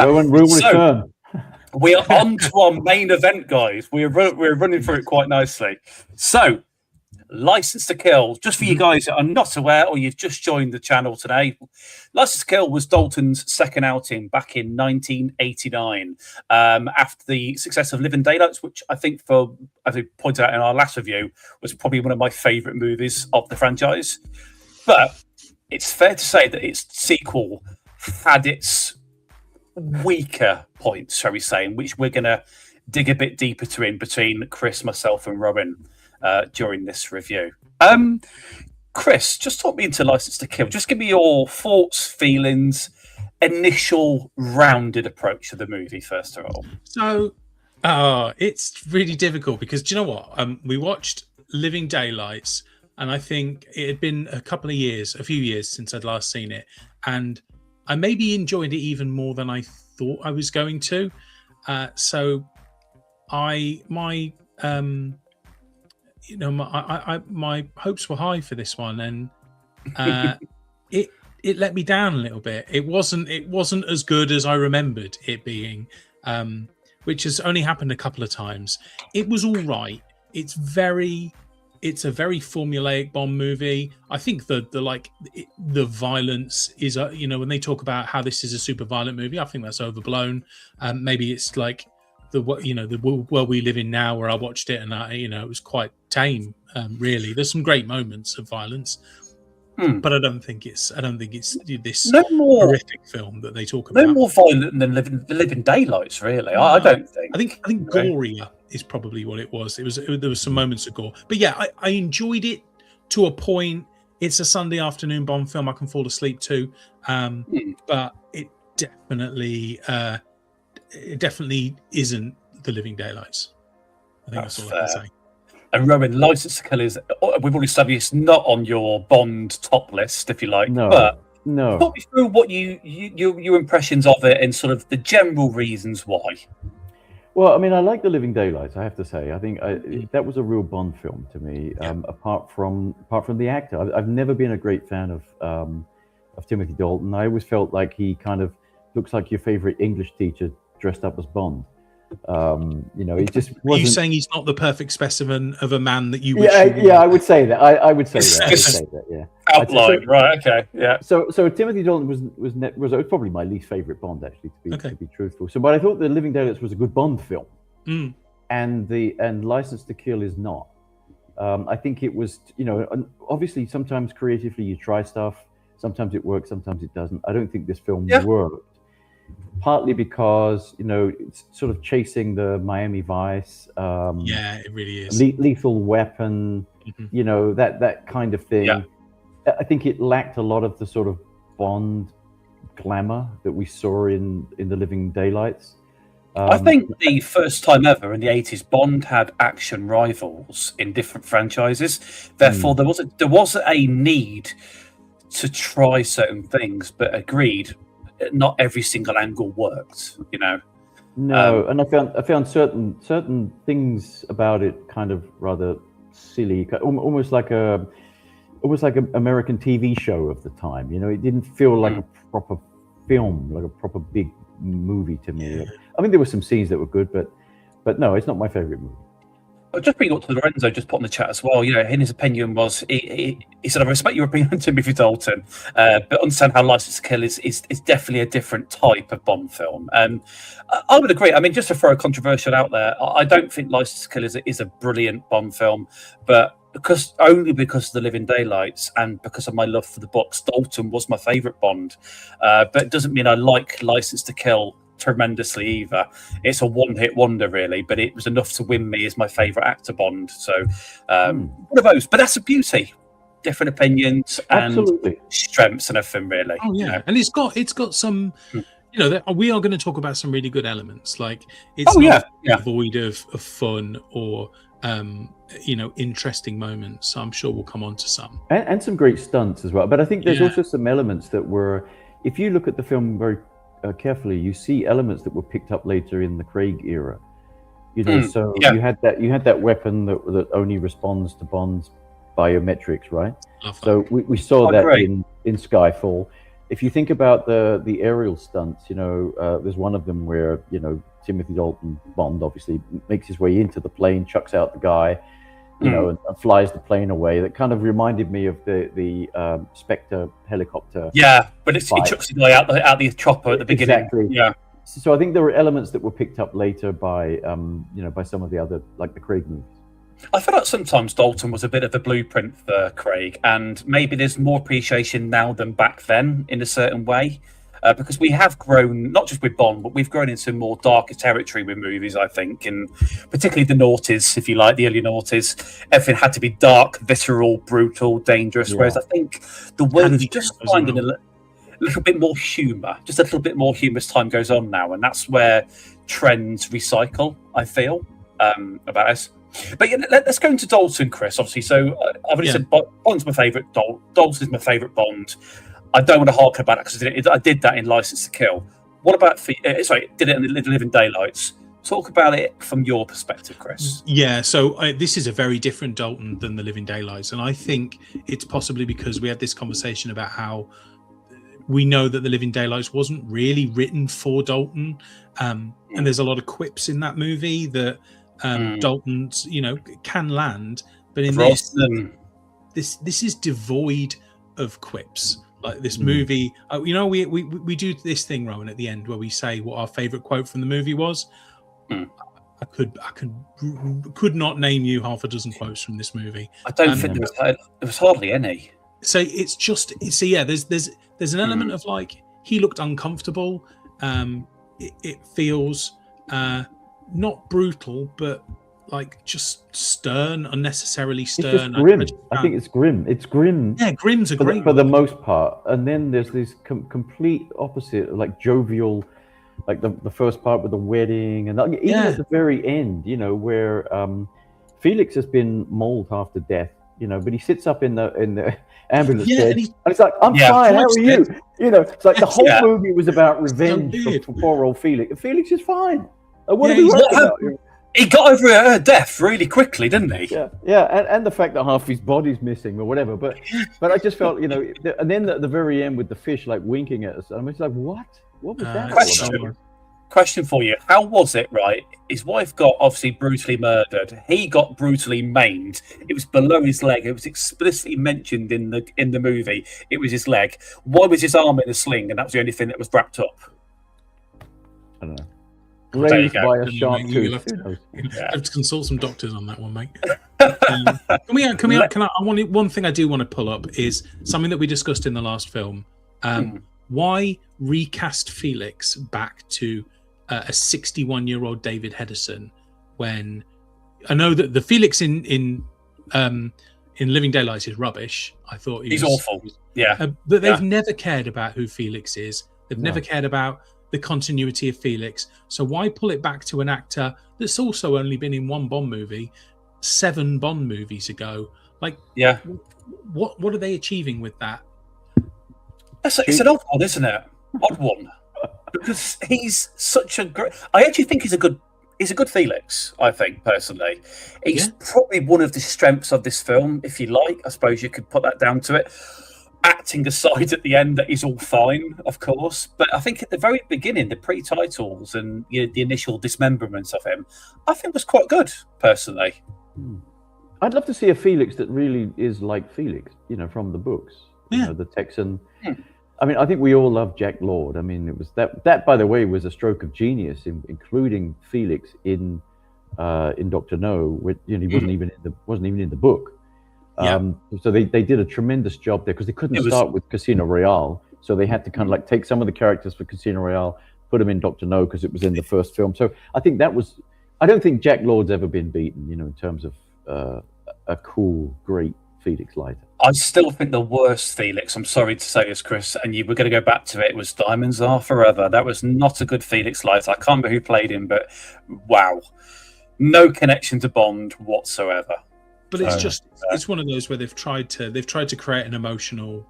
Rowan return. We are on to our main event, guys. We're running through it quite nicely. So, License to Kill. Just for you guys that are not aware or you've just joined the channel today, License to Kill was Dalton's second outing back in 1989 after the success of Living Daylights, which I think, as we pointed out in our last review, was probably one of my favourite movies of the franchise. But it's fair to say that its sequel had its weaker points, shall we say, in which we're going to dig a bit deeper in between Chris, myself, and Rowan during this review. Chris, just talk me into License to Kill. Just give me your thoughts, feelings, initial rounded approach to the movie, first of all. So, it's really difficult because, do you know what? We watched Living Daylights, and I think it had been a few years since I'd last seen it, and I maybe enjoyed it even more than I thought I was going to. So my hopes were high for this one, and it let me down a little bit. It wasn't as good as I remembered it being, which has only happened a couple of times. It was all right. It's a very formulaic Bond movie. I think the violence is, when they talk about how this is a super violent movie, I think that's overblown. Maybe it's like the world we live in now, where I watched it and it was quite tame. Really, there's some great moments of violence, but I don't think it's this horrific film that they talk about. No more violent than Living Daylights, really. I don't think. I think gorier is probably what it was. There was some moments of gore, but yeah, I enjoyed it to a point. It's a Sunday afternoon Bond film I can fall asleep to, but it definitely isn't The Living Daylights. I think that's all I can say. And Rowan, License to Kill is, we've already established, not on your Bond top list, if you like. No. Talk me through what your impressions of it and sort of the general reasons why. Well, I mean, I like The Living Daylights, I have to say. I think that was a real Bond film to me. Apart from the actor, I've never been a great fan of Timothy Dalton. I always felt like he kind of looks like your favorite English teacher dressed up as Bond. He just wasn't... Are you saying he's not the perfect specimen of a man that you wish? I would say that. I would say that. Yeah. Outline, right? Okay, yeah. So Timothy Dalton was probably my least favorite Bond, actually, to be truthful. So, but I thought The Living Daylights was a good Bond film, and License to Kill is not. I think it was, obviously sometimes creatively you try stuff, sometimes it works, sometimes it doesn't. I don't think this film worked. Partly because it's sort of chasing the Miami Vice. It really is. Lethal Weapon. That kind of thing. Yeah. I think it lacked a lot of the sort of Bond glamour that we saw in The Living Daylights. I think the first time ever in the 80s, Bond had action rivals in different franchises. Therefore, there was a need to try certain things, but agreed, not every single angle worked. No, and I found certain things about it kind of rather silly, almost like an American TV show of the time. It didn't feel like a proper film, like a proper big movie to me. Yeah. I mean, there were some scenes that were good, but no, it's not my favorite movie. I'll just bring up to Lorenzo, just put in the chat as well. His opinion was he said, "I respect your opinion, Timothy Dalton, but understand how License to Kill is definitely a different type of Bond film." I would agree. I mean, just to throw a controversial out there, I don't think License to Kill is a brilliant Bond film, but because of The Living Daylights and because of my love for the books, Dalton was my favourite Bond. But it doesn't mean I like License to Kill tremendously either. It's a one-hit wonder, really, but it was enough to win me as my favourite actor Bond. So one of those, but that's a beauty. Different opinions and strengths and everything, really. Oh yeah, and it's got some. We are going to talk about some really good elements. Like it's not devoid of fun or interesting moments. So I'm sure we'll come on to some and some great stunts as well. But I think there's also some elements that were, if you look at the film very carefully, you see elements that were picked up later in the Craig era. You had that weapon that only responds to Bond's biometrics, right? So we saw that in Skyfall. If you think about the aerial stunts, there's one of them where Timothy Dalton, Bond, obviously makes his way into the plane, chucks out the guy, and flies the plane away. That kind of reminded me of the Spectre helicopter. Yeah, but it chucks the guy out the chopper at the beginning. Exactly. Yeah. So I think there were elements that were picked up later by by some of the other, like the Craig movies. I feel like sometimes Dalton was a bit of a blueprint for Craig, and maybe there's more appreciation now than back then in a certain way. Because we have grown, not just with Bond, but we've grown into more darker territory with movies, I think, and particularly the noughties, if you like, the early noughties. Everything had to be dark, visceral, brutal, dangerous, whereas I think the world is just finding a little bit more humour, just a little bit more humour as time goes on now, and that's where trends recycle, I feel, about us. But let's go into Dalton, Chris, obviously. So I've already said Bond's my favourite, Dalton is my favourite Bond. I don't want to harken about it because I did that in License to Kill. What about did it in The Living Daylights? Talk about it from your perspective, Chris. Yeah, so this is a very different Dalton than The Living Daylights, and I think it's possibly because we had this conversation about how we know that The Living Daylights wasn't really written for Dalton, and there's a lot of quips in that movie that Dalton's can land, but in this is devoid of quips. Like this movie, we do this thing, Rowan, at the end where we say what our favorite quote from the movie was. I could not name you half a dozen quotes from this movie. I don't think there was hardly any. So it's just there's an element of like he looked uncomfortable. It feels not brutal, but like just stern, unnecessarily stern. It's just grim. I think it's grim. It's grim. Yeah, grim's a great for the most part. And then there's this complete opposite, like jovial, like the first part with the wedding, and even at the very end, where Felix has been mauled half to death, but he sits up in the ambulance bed, and it's like, I'm fine. How are you? It's like the whole movie was about revenge for poor old Felix. Felix is fine. What are we writing about? He got over her death really quickly, didn't he? Yeah, and the fact that half his body's missing or whatever. But I just felt, and then at the very end with the fish like winking at us, I'm just like, what? What was that? Question for you: how was it? Right, his wife got obviously brutally murdered. He got brutally maimed. It was below his leg. It was explicitly mentioned in the movie. It was his leg. Why was his arm in a sling? And that was the only thing that was wrapped up. I don't know. Grazed by a shark tooth. You'll have to consult some doctors on that one, mate. One thing I do want to pull up is something that we discussed in the last film. Why recast Felix back to a 61-year-old David Hedison when I know that the Felix in Living Daylights is rubbish. I thought he's awful. Yeah, but they've never cared about who Felix is. They've never cared about the continuity of Felix. So why pull it back to an actor that's also only been in one Bond movie 7 Bond movies ago? Like, what are they achieving with that? It's an odd one, isn't it? Odd one, because he's such a great. I actually think he's a good Felix. I think personally, he's probably one of the strengths of this film, if you like. I suppose you could put that down to it. Acting aside, at the end, that is all fine, of course. But I think at the very beginning, the pre-titles and the initial dismemberment of him, I think was quite good, personally. I'd love to see a Felix that really is like Felix, from the books. The Texan. I mean, I think we all love Jack Lord. I mean, it was that by the way, was a stroke of genius, including Felix in Dr. No, which he wasn't even in the book. So they did a tremendous job there because they couldn't start with Casino Royale, so they had to kind of like take some of the characters for Casino Royale, put them in Dr. No because it was in the first film. So I think I don't think Jack Lord's ever been beaten, in terms of a cool, great Felix Leiter. I still think the worst Felix, I'm sorry to say this, Chris, and you were going to go back to it, was Diamonds Are Forever. That was not a good Felix Leiter. I can't remember who played him, but wow. No connection to Bond whatsoever. But it's one of those where they've tried to create an emotional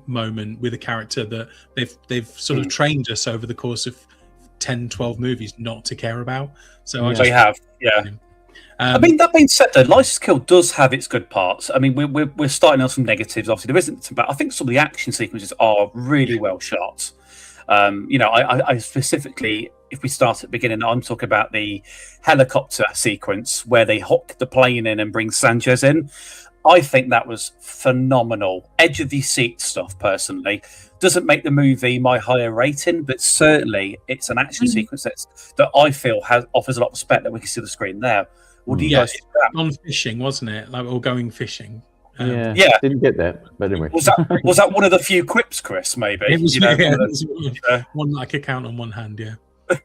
moment with a character that they've sort of trained us over the course of 10, 12 movies not to care about. So they have. I mean, that being said, though, License to Kill does have its good parts. I mean, we're starting on some negatives. Obviously, there isn't, but I think some of the action sequences are really well shot. I specifically, if we start at the beginning, I'm talking about the helicopter sequence where they hook the plane in and bring Sanchez in. I think that was phenomenal. Edge of the seat stuff, personally. Doesn't make the movie my higher rating, but certainly it's an action sequence that I feel offers a lot of respect that we can see on the screen there. What do you guys think of that? On fishing, wasn't it? Like, or going fishing. Didn't get that, but anyway. Was that one of the few quips, Chris? Maybe it was. One that I could count on one hand. By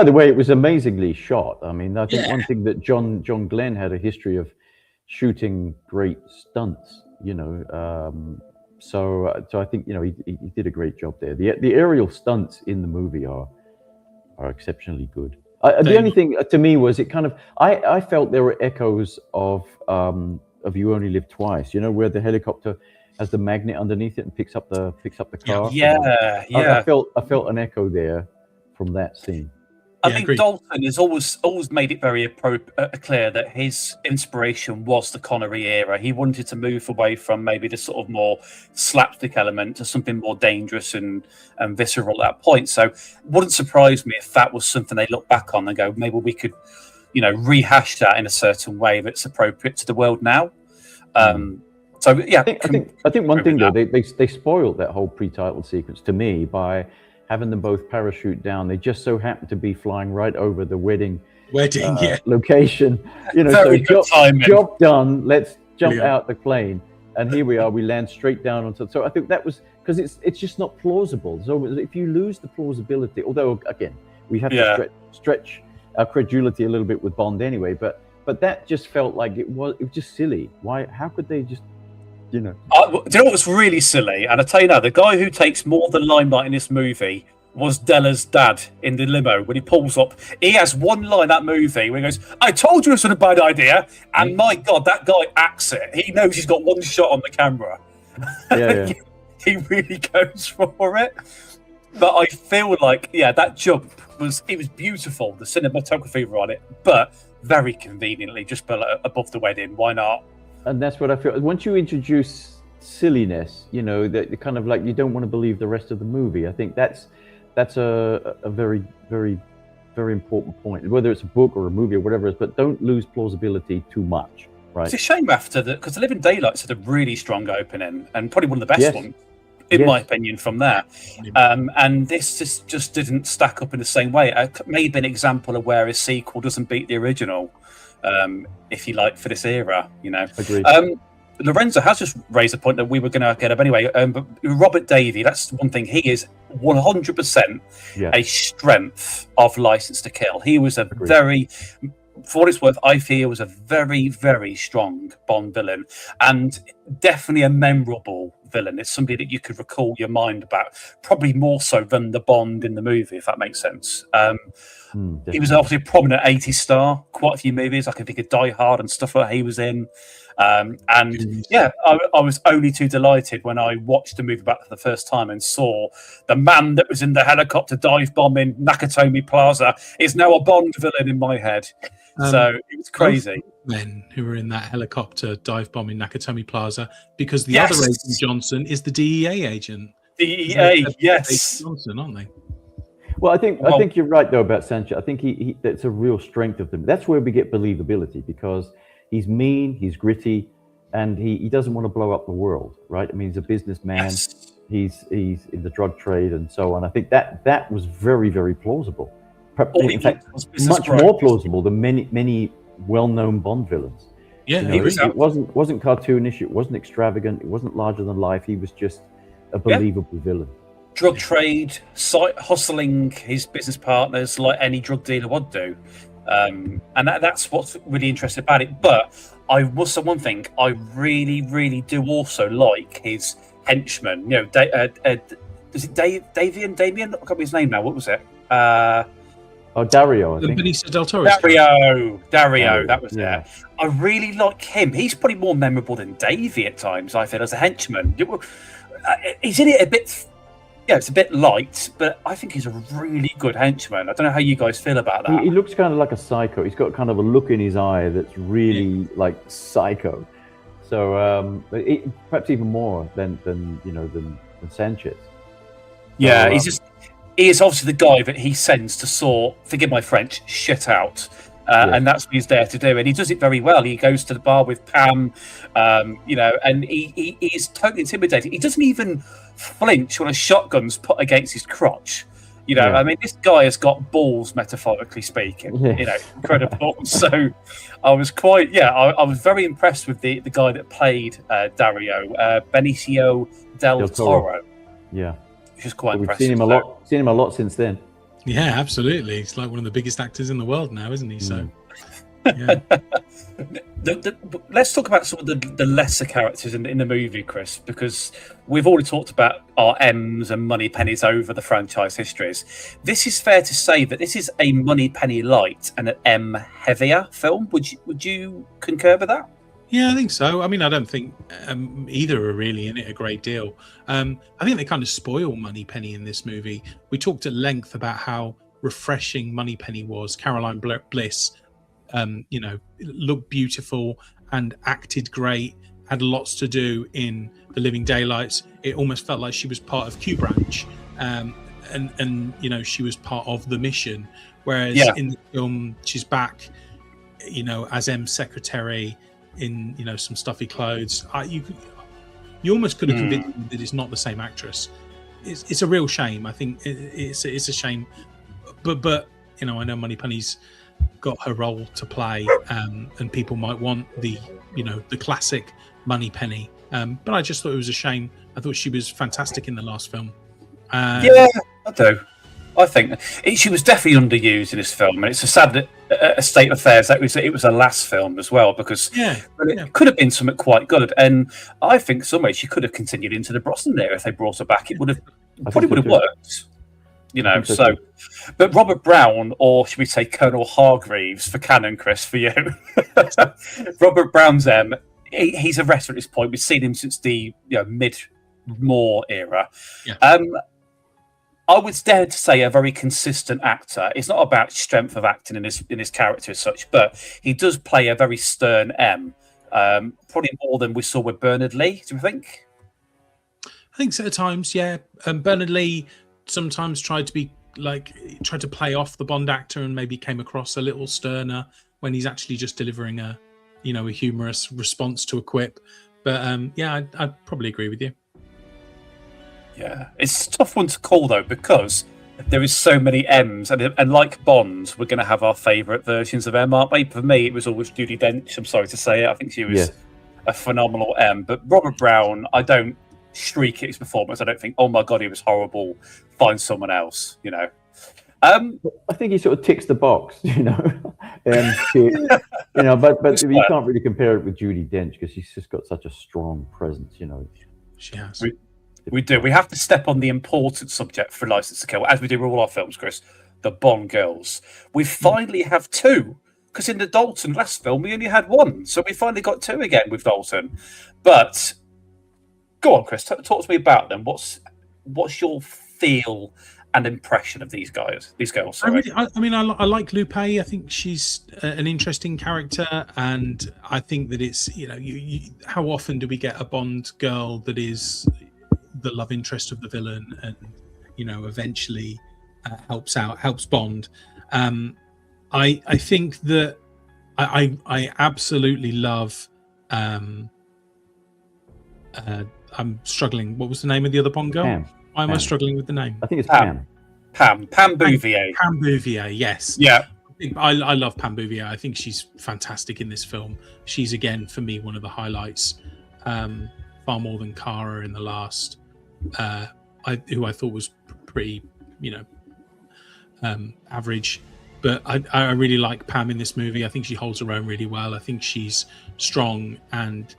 the way, it was amazingly shot. I mean, I think one thing that John Glenn had a history of shooting great stunts. So I think he did a great job there. The aerial stunts in the movie are exceptionally good. The only thing to me was it kind of I felt there were echoes of You Only Live Twice, where the helicopter has the magnet underneath it and picks up the car. I felt an echo there from that scene. I think Dalton has always made it very clear that his inspiration was the Connery era. He wanted to move away from maybe the sort of more slapstick element to something more dangerous and visceral at that point. So it wouldn't surprise me if that was something they look back on and go, maybe we could, rehash that in a certain way that's appropriate to the world now. So yeah, I think one thing though, they spoiled that whole pre-title sequence to me by having them both parachute down. They just so happen to be flying right over the wedding location. Job done. Let's jump out the plane, and here we are. We land straight down onto. So I think that was because it's just not plausible. So if you lose the plausibility, although again we have to stretch our credulity a little bit with Bond anyway, but that just felt like it was just silly. Why? How could they just? Do you know what was really silly? And I tell you now, the guy who takes more of the limelight in this movie was Della's dad in the limo when he pulls up. He has one line in that movie where he goes, "I told you it was a bad idea," and my God, that guy acts it. He knows he's got one shot on the camera. He really goes for it. But I feel like, that jump was beautiful. The cinematography were on it, but very conveniently just below, above the wedding. Why not? And that's what I feel. Once you introduce silliness, that kind of like you don't want to believe the rest of the movie. I think that's a very, very, very important point. Whether it's a book or a movie or whatever it is, but don't lose plausibility too much. Right. It's a shame after that, because The Living Daylights had a really strong opening and probably one of the best ones, in my opinion, from there. And this just didn't stack up in the same way. It may be an example of where a sequel doesn't beat the original, if you like, for this era. Agreed. Lorenzo has just raised a point that we were going to get up anyway. But Robert Davi, that's one thing. He is 100% a strength of License to Kill. He was a very, for what it's worth, I feel was a very, very strong Bond villain, and definitely a memorable villain. It's somebody that you could recall your mind about, probably more so than the Bond in the movie, if that makes sense. He was obviously a prominent 80s star, quite a few movies. I can think of Die Hard and stuff like he was in. I was only too delighted when I watched the movie back for the first time and saw the man that was in the helicopter dive bombing Nakatomi Plaza is now a Bond villain in my head. So it was crazy. Men who were in that helicopter dive bombing Nakatomi Plaza, because the other agent Johnson is the DEA agent. DEA, yes, Johnson, aren't they? Well, I think you're right though about Sanchez. I think he that's a real strength of them. That's where we get believability, because he's mean, he's gritty, and he doesn't want to blow up the world, right? I mean, he's a businessman. Yes. He's in the drug trade and so on. I think that was very, very plausible. In fact, much more plausible than many well-known Bond villains. Yeah, it wasn't cartoonish. It wasn't extravagant. It wasn't larger than life. He was just a believable villain. Drug trade, hustling his business partners like any drug dealer would do. And that's what's really interesting about it. But I will say one thing: I really, really do also like his henchman. Is it Damien? I can't remember his name now. What was it? Dario, I think. Benicio del Toro. Dario, that was there. I really like him. He's probably more memorable than Davey at times, I feel, as a henchman. He's in it a bit. Yeah, it's a bit light, but I think he's a really good henchman. I don't know how you guys feel about that. He looks kind of like a psycho. He's got kind of a look in his eye that's really like psycho. So perhaps even more than Sanchez. Yeah, he is obviously the guy that he sends to sort, forgive my French, shit out. And that's what he's there to do. And he does it very well. He goes to the bar with Pam, and he is totally intimidating. He doesn't even flinch when a shotgun's put against his crotch. I mean, this guy has got balls, metaphorically speaking. Incredible. So I was I was very impressed with the guy that played Dario, Benicio del Toro. Yeah. Which is quite impressive. We've seen him a lot since then. Yeah, absolutely. He's like one of the biggest actors in the world now, isn't he? So, yeah. Let's talk about some of the lesser characters in the movie, Chris, because we've already talked about our M's and money pennies over the franchise histories. This is fair to say that this is a money penny light and an M heavier film. Would you concur with that? Yeah, I think so. I mean, I don't think either are really in it a great deal. I think they kind of spoil Moneypenny in this movie. We talked at length about how refreshing Moneypenny was. Caroline Bliss, looked beautiful and acted great, had lots to do in The Living Daylights. It almost felt like she was part of Q Branch, and she was part of the mission. Whereas in the film, she's back, as M's secretary, in some stuffy clothes. You almost could have convinced me that it's not the same actress. It's a real shame. I think it's a shame, but I know Moneypenny's got her role to play, and people might want the classic Moneypenny, but I just thought it was a shame. I thought she was fantastic in the last film. I do. I think she was definitely underused in this film, and it's a sad state of affairs that it was a last film as well, because it could have been something quite good. And I think some way she could have continued into the Brosnan era if they brought her back. It would have worked, So, but Robert Brown, or should we say Colonel Hargreaves for canon, Chris, for you? Robert Brown's he's a wrestler at this point. We've seen him since the mid-Moore era. Yeah. I would dare to say a very consistent actor. It's not about strength of acting in his character as such, but he does play a very stern M. Probably more than we saw with Bernard Lee. Do you think? I think so at times, yeah. Bernard Lee sometimes tried to play off the Bond actor and maybe came across a little sterner when he's actually just delivering a humorous response to a quip. But yeah, I'd probably agree with you. Yeah, it's a tough one to call though, because there is so many M's, and like Bond, we're going to have our favourite versions of M, aren't we? For me, it was always Judi Dench. I'm sorry to say it. I think she was a phenomenal M. But Robert Brown, I don't shriek at his performance. I don't think, oh my God, he was horrible. Find someone else, you know. I think he sort of ticks the box, you know. But you can't really compare it with Judi Dench because she's just got such a strong presence, you know. She has. We do. We have to step on the important subject for License to Kill, as we do with all our films, Chris. The Bond girls. We finally have two, because in the Dalton last film we only had one, so we finally got two again with Dalton. But go on, Chris. Talk to me about them. What's your feel and impression of these guys? These girls. Sorry. I like Lupe. I think she's an interesting character, and I think that it's how often do we get a Bond girl that is the love interest of the villain and eventually helps Bond. I think that I absolutely love I'm struggling. What was the name of the other Bond girl? Why am I struggling with the name? I think it's Pam. Pam Bouvier. Pam Bouvier, yes. Yeah. I love Pam Bouvier. I think she's fantastic in this film. She's again for me one of the highlights. Far more than Cara in the last, who I thought was pretty, average. But I really like Pam in this movie. I think she holds her own really well. I think she's strong and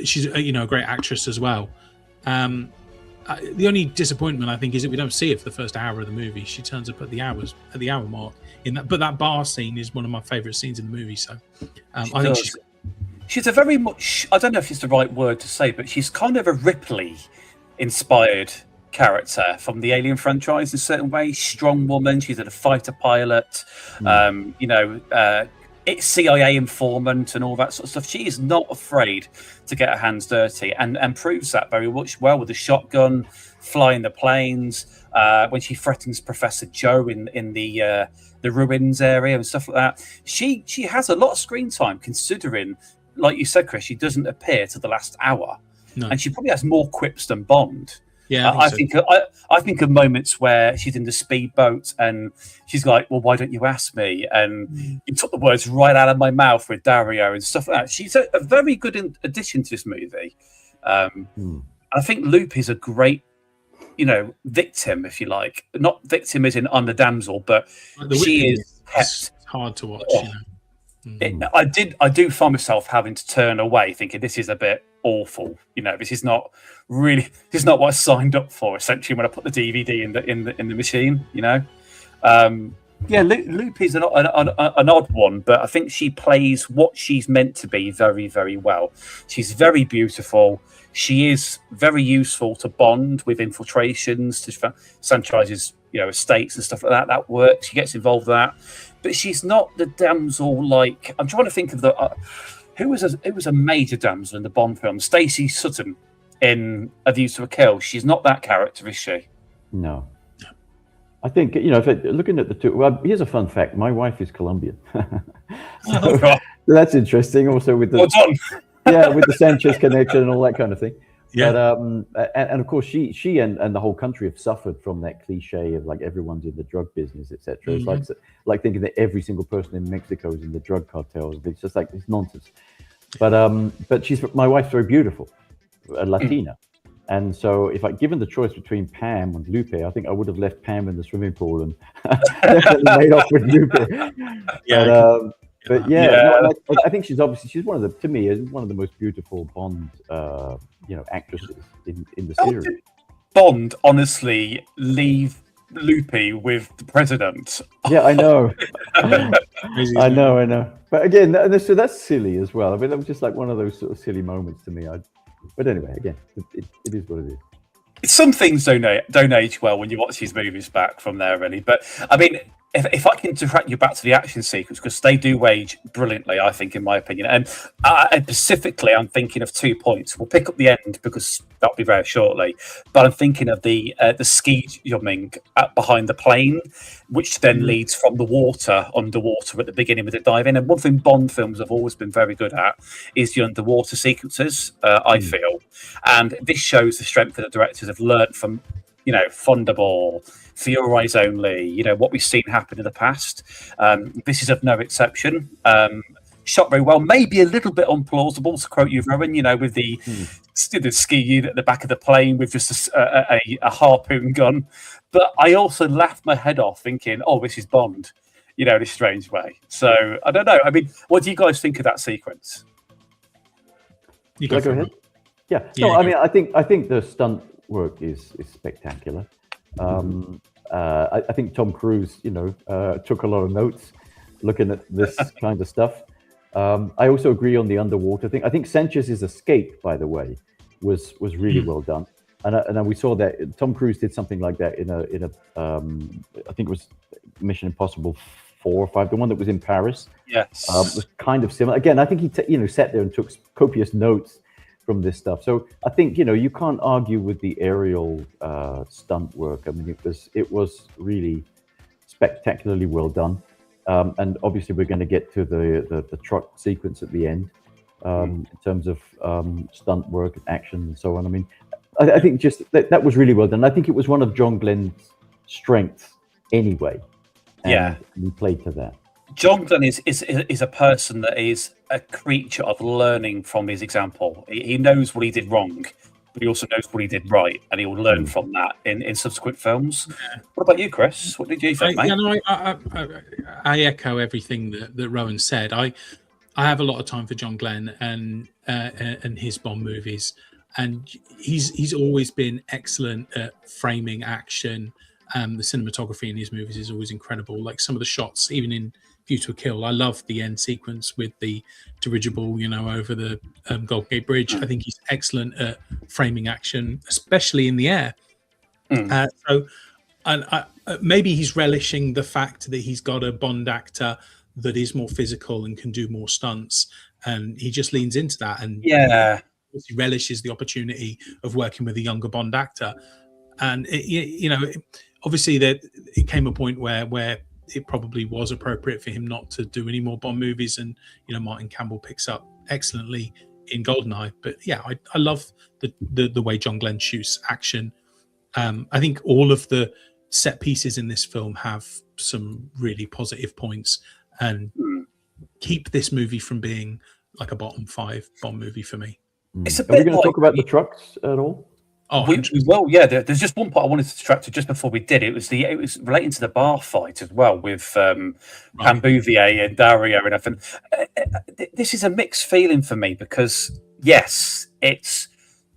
she's a great actress as well. The only disappointment I think is that we don't see it for the first hour of the movie. She turns up at the hour mark in that. But that bar scene is one of my favourite scenes in the movie. So I think she's a very much, I don't know if it's the right word to say, but she's kind of a Ripley inspired character from the Alien franchise in a certain way. Strong woman. She's a fighter pilot. It's CIA informant and all that sort of stuff. She is not afraid to get her hands dirty and proves that very much well with the shotgun, flying the planes, when she threatens Professor Joe in the ruins area and stuff like that. She has a lot of screen time, considering, like you said, Chris, she doesn't appear to the last hour. No. And she probably has more quips than Bond. Yeah, I think of moments where she's in the speedboat and she's like, "Well, why don't you ask me?" And you took the words right out of my mouth with Dario and stuff like that. She's a very good addition to this movie. I think Lupe is a great, victim, if you like. Not victim as in on the damsel, but she is kept. It's hard to watch. I do find myself having to turn away, thinking this is a bit awful. This is not what I signed up for. Essentially, when I put the DVD in the machine, Lupe is an odd one, but I think she plays what she's meant to be very, very well. She's very beautiful. She is very useful to Bond with infiltrations to Sanchez's estates and stuff like that. That works. She gets involved with that, but she's not the damsel like. I'm trying to think of the who was a major damsel in the Bond film. Stacey Sutton in A View to a Kill. She's not that character, is she? No. I think, looking at the two, well, here's a fun fact. My wife is Colombian. So that's interesting. Also with the, with the Sanchez connection and all that kind of thing. Yeah. But, and of course, she and the whole country have suffered from that cliche of like everyone's in the drug business, etc. Mm-hmm. It's like thinking that every single person in Mexico is in the drug cartels. It's just like, it's nonsense. But my wife's very beautiful, a Latina. And so given the choice between Pam and Lupe, I think I would have left Pam in the swimming pool and definitely made off with Lupe. I think she's one of the most beautiful Bond, actresses in the series. Bond honestly leave Lupe with the president. Yeah, I know. I know. But again, so that's silly as well. I mean, that was just like one of those sort of silly moments to me. But anyway, again, it is what it is. Some things don't age well when you watch these movies back from there, really. But I mean, if I can direct you back to the action sequence, because they do age brilliantly, I think, in my opinion. And specifically, I'm thinking of 2 points. We'll pick up the end because that'll be very shortly. But I'm thinking of the ski jumping behind the plane, which then leads from the water underwater at the beginning with the dive in. And one thing Bond films have always been very good at is the underwater sequences, I feel. And this shows the strength of the directors have learned from, Thunderball, For Your Eyes Only, what we've seen happen in the past. This is of no exception. Shot very well, maybe a little bit unplausible, to quote you, Rowan, with the ski unit at the back of the plane with just a harpoon gun. But I also laughed my head off thinking, oh, this is Bond, in a strange way. So, I don't know. I mean, what do you guys think of that sequence? You go ahead. Yeah. No, I mean, I think the stunt work is spectacular. I think Tom Cruise, took a lot of notes looking at this kind of stuff. I also agree on the underwater thing. I think Sanchez's escape, by the way, was really well done. And we saw that Tom Cruise did something like that in a I think it was Mission Impossible 4 or 5, the one that was in Paris. Yes, was kind of similar. Again, I think he sat there and took copious notes from this stuff. So I think you can't argue with the aerial stunt work. I mean, it was really spectacularly well done. And obviously, we're going to get to the truck sequence at the end in terms of stunt work, action, and so on. I mean, I think just that was really well done. I think it was one of John Glenn's strengths anyway. And we played to that. John Glenn is a person that is a creature of learning from his example. He knows what he did wrong, but he also knows what he did right, and he will learn from that in subsequent films. What about you, Chris? What did you think, mate? I echo everything that Rowan said. I have a lot of time for John Glenn and his Bond movies, and he's always been excellent at framing action. The cinematography in his movies is always incredible. Like some of the shots, even in View to a Kill, I love the end sequence with the dirigible, over the Golden Gate Bridge. I think he's excellent at framing action, especially in the air. Maybe he's relishing the fact that he's got a Bond actor that is more physical and can do more stunts, and he just leans into that. And he relishes the opportunity of working with a younger Bond actor. And obviously, it came a point where it probably was appropriate for him not to do any more Bond movies, and Martin Campbell picks up excellently in GoldenEye. But I love the way John Glenn shoots action. I think all of the set pieces in this film have some really positive points and keep this movie from being like a bottom 5 Bond movie for me. It's a Are we bit going to like, talk about the trucks at all? Oh, there's just one part I wanted to distract to just before we did. It was relating to the bar fight as well with Pambouvier and Dario and everything. This is a mixed feeling for me because yes, it's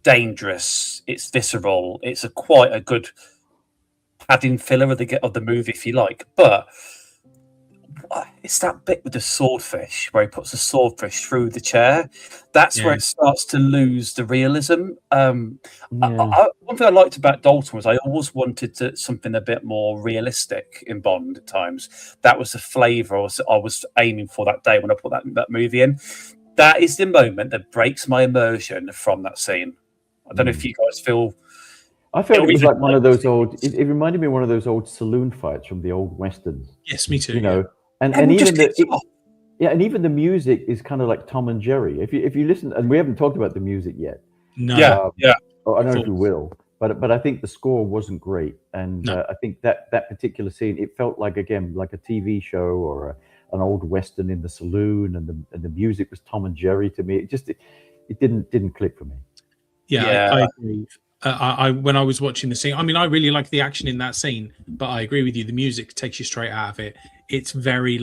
dangerous, it's visceral, it's quite a good padding filler of the movie, if you like, but it's that bit with the swordfish where he puts the swordfish through the chair. That's where it starts to lose the realism. One thing I liked about Dalton was I always wanted something a bit more realistic in Bond at times. That was the flavour I was aiming for that day when I put that movie in. That is the moment that breaks my immersion from that scene. I don't know if you guys feel... I felt it was like one of those old... It reminded me of one of those old saloon fights from the old westerns. Yes, me too. And even the music is kind of like Tom and Jerry. If you listen, and we haven't talked about the music yet. No. I don't know if we will, but I think the score wasn't great, and I think that particular scene, it felt like a TV show or an old western in the saloon, and the music was Tom and Jerry to me. It didn't click for me. I agree. When I was watching the scene, I mean, I really like the action in that scene, but I agree with you. The music takes you straight out of it. It's very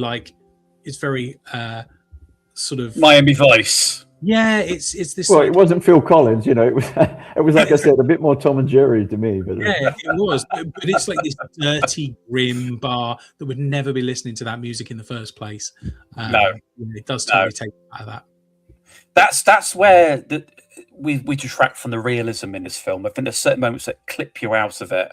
sort of Miami Vice. Yeah, it's this. Well, it wasn't Phil Collins, it was like I said, a bit more Tom and Jerry to me. But yeah, it was. But it's like this dirty, grim bar that would never be listening to that music in the first place. No, it does totally take out of that. That's where we detract from the realism in this film. I think there's certain moments that clip you out of it,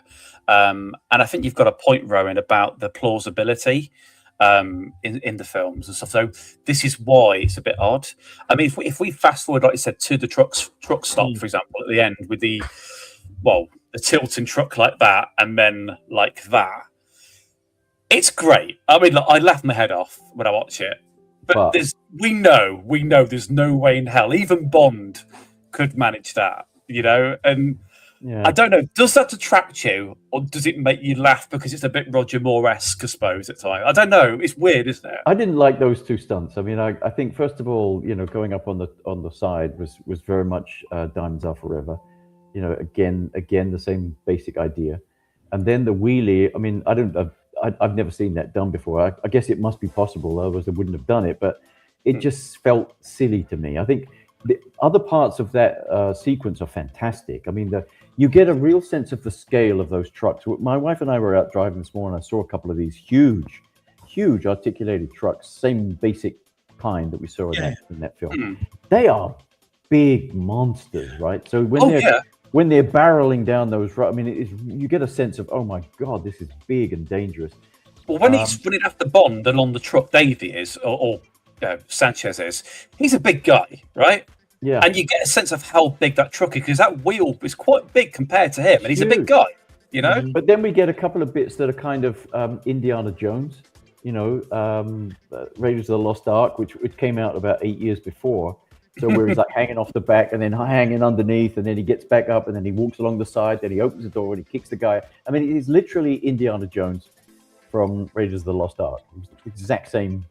and I think you've got a point, Rowan, about the plausibility in the films and stuff. So this is why it's a bit odd. I mean, if we fast forward, like I said, to the truck stop, for example, at the end with the tilting truck like that, and then like that, it's great. I mean, look, I laugh my head off when I watch it, but we know there's no way in hell even Bond could manage that, and. Yeah. I don't know. Does that detract you, or does it make you laugh because it's a bit Roger Moore-esque, I suppose, at times? I don't know. It's weird, isn't it? I didn't like those two stunts. I mean, I think first of all, going up on the side was very much Diamonds Are Forever. Again, the same basic idea, and then the wheelie. I mean, I've never seen that done before. I guess it must be possible, otherwise they wouldn't have done it. But it just felt silly to me. I think the other parts of that sequence are fantastic. I mean, you get a real sense of the scale of those trucks. My wife and I were out driving this morning. I saw a couple of these huge articulated trucks, same basic kind that we saw in that film. They are big monsters, right? So when they're barreling down those, I mean, you get a sense of, oh my God, this is big and dangerous. Well, when he's running after Bond along the truck, Davey is, or Sanchez is, he's a big guy, right? Yeah. And you get a sense of how big that truck is, because that wheel is quite big compared to him, and he's a big guy, But then we get a couple of bits that are kind of Indiana Jones, Raiders of the Lost Ark, which came out about 8 years before. So where he's like hanging off the back and then hanging underneath, and then he gets back up, and then he walks along the side, then he opens the door and he kicks the guy. I mean, he's literally Indiana Jones from Raiders of the Lost Ark. Exact same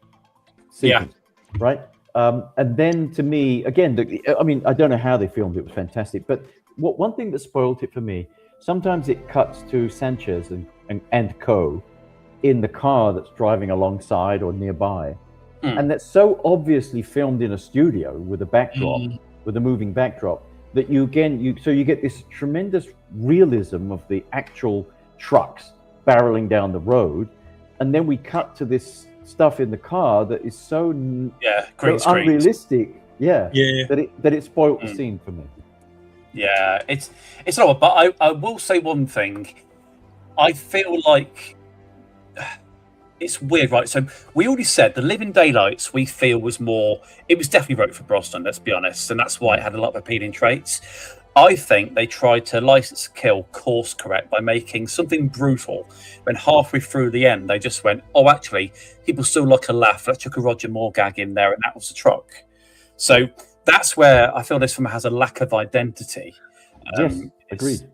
sequence, right? And then to me, again, I don't know how they filmed it. It was fantastic. But one thing that spoiled it for me, sometimes it cuts to Sanchez and co. in the car that's driving alongside or nearby. And that's so obviously filmed in a studio with a backdrop, with a moving backdrop, that you get this tremendous realism of the actual trucks barreling down the road. And then we cut to this stuff in the car that is so unrealistic, that it spoiled the scene for me. Yeah, it's not. But I will say one thing. I feel like it's weird, right? So we already said the Living Daylights we feel was more. It was definitely wrote for Brosnan, let's be honest, and that's why it had a lot of appealing traits. I think they tried to License to Kill course correct by making something brutal. When halfway through the end, they just went, "Oh, actually, people still like a laugh. Let's chuck a Roger Moore gag in there," and that was the truck. So that's where I feel this film has a lack of identity. Yes, agreed.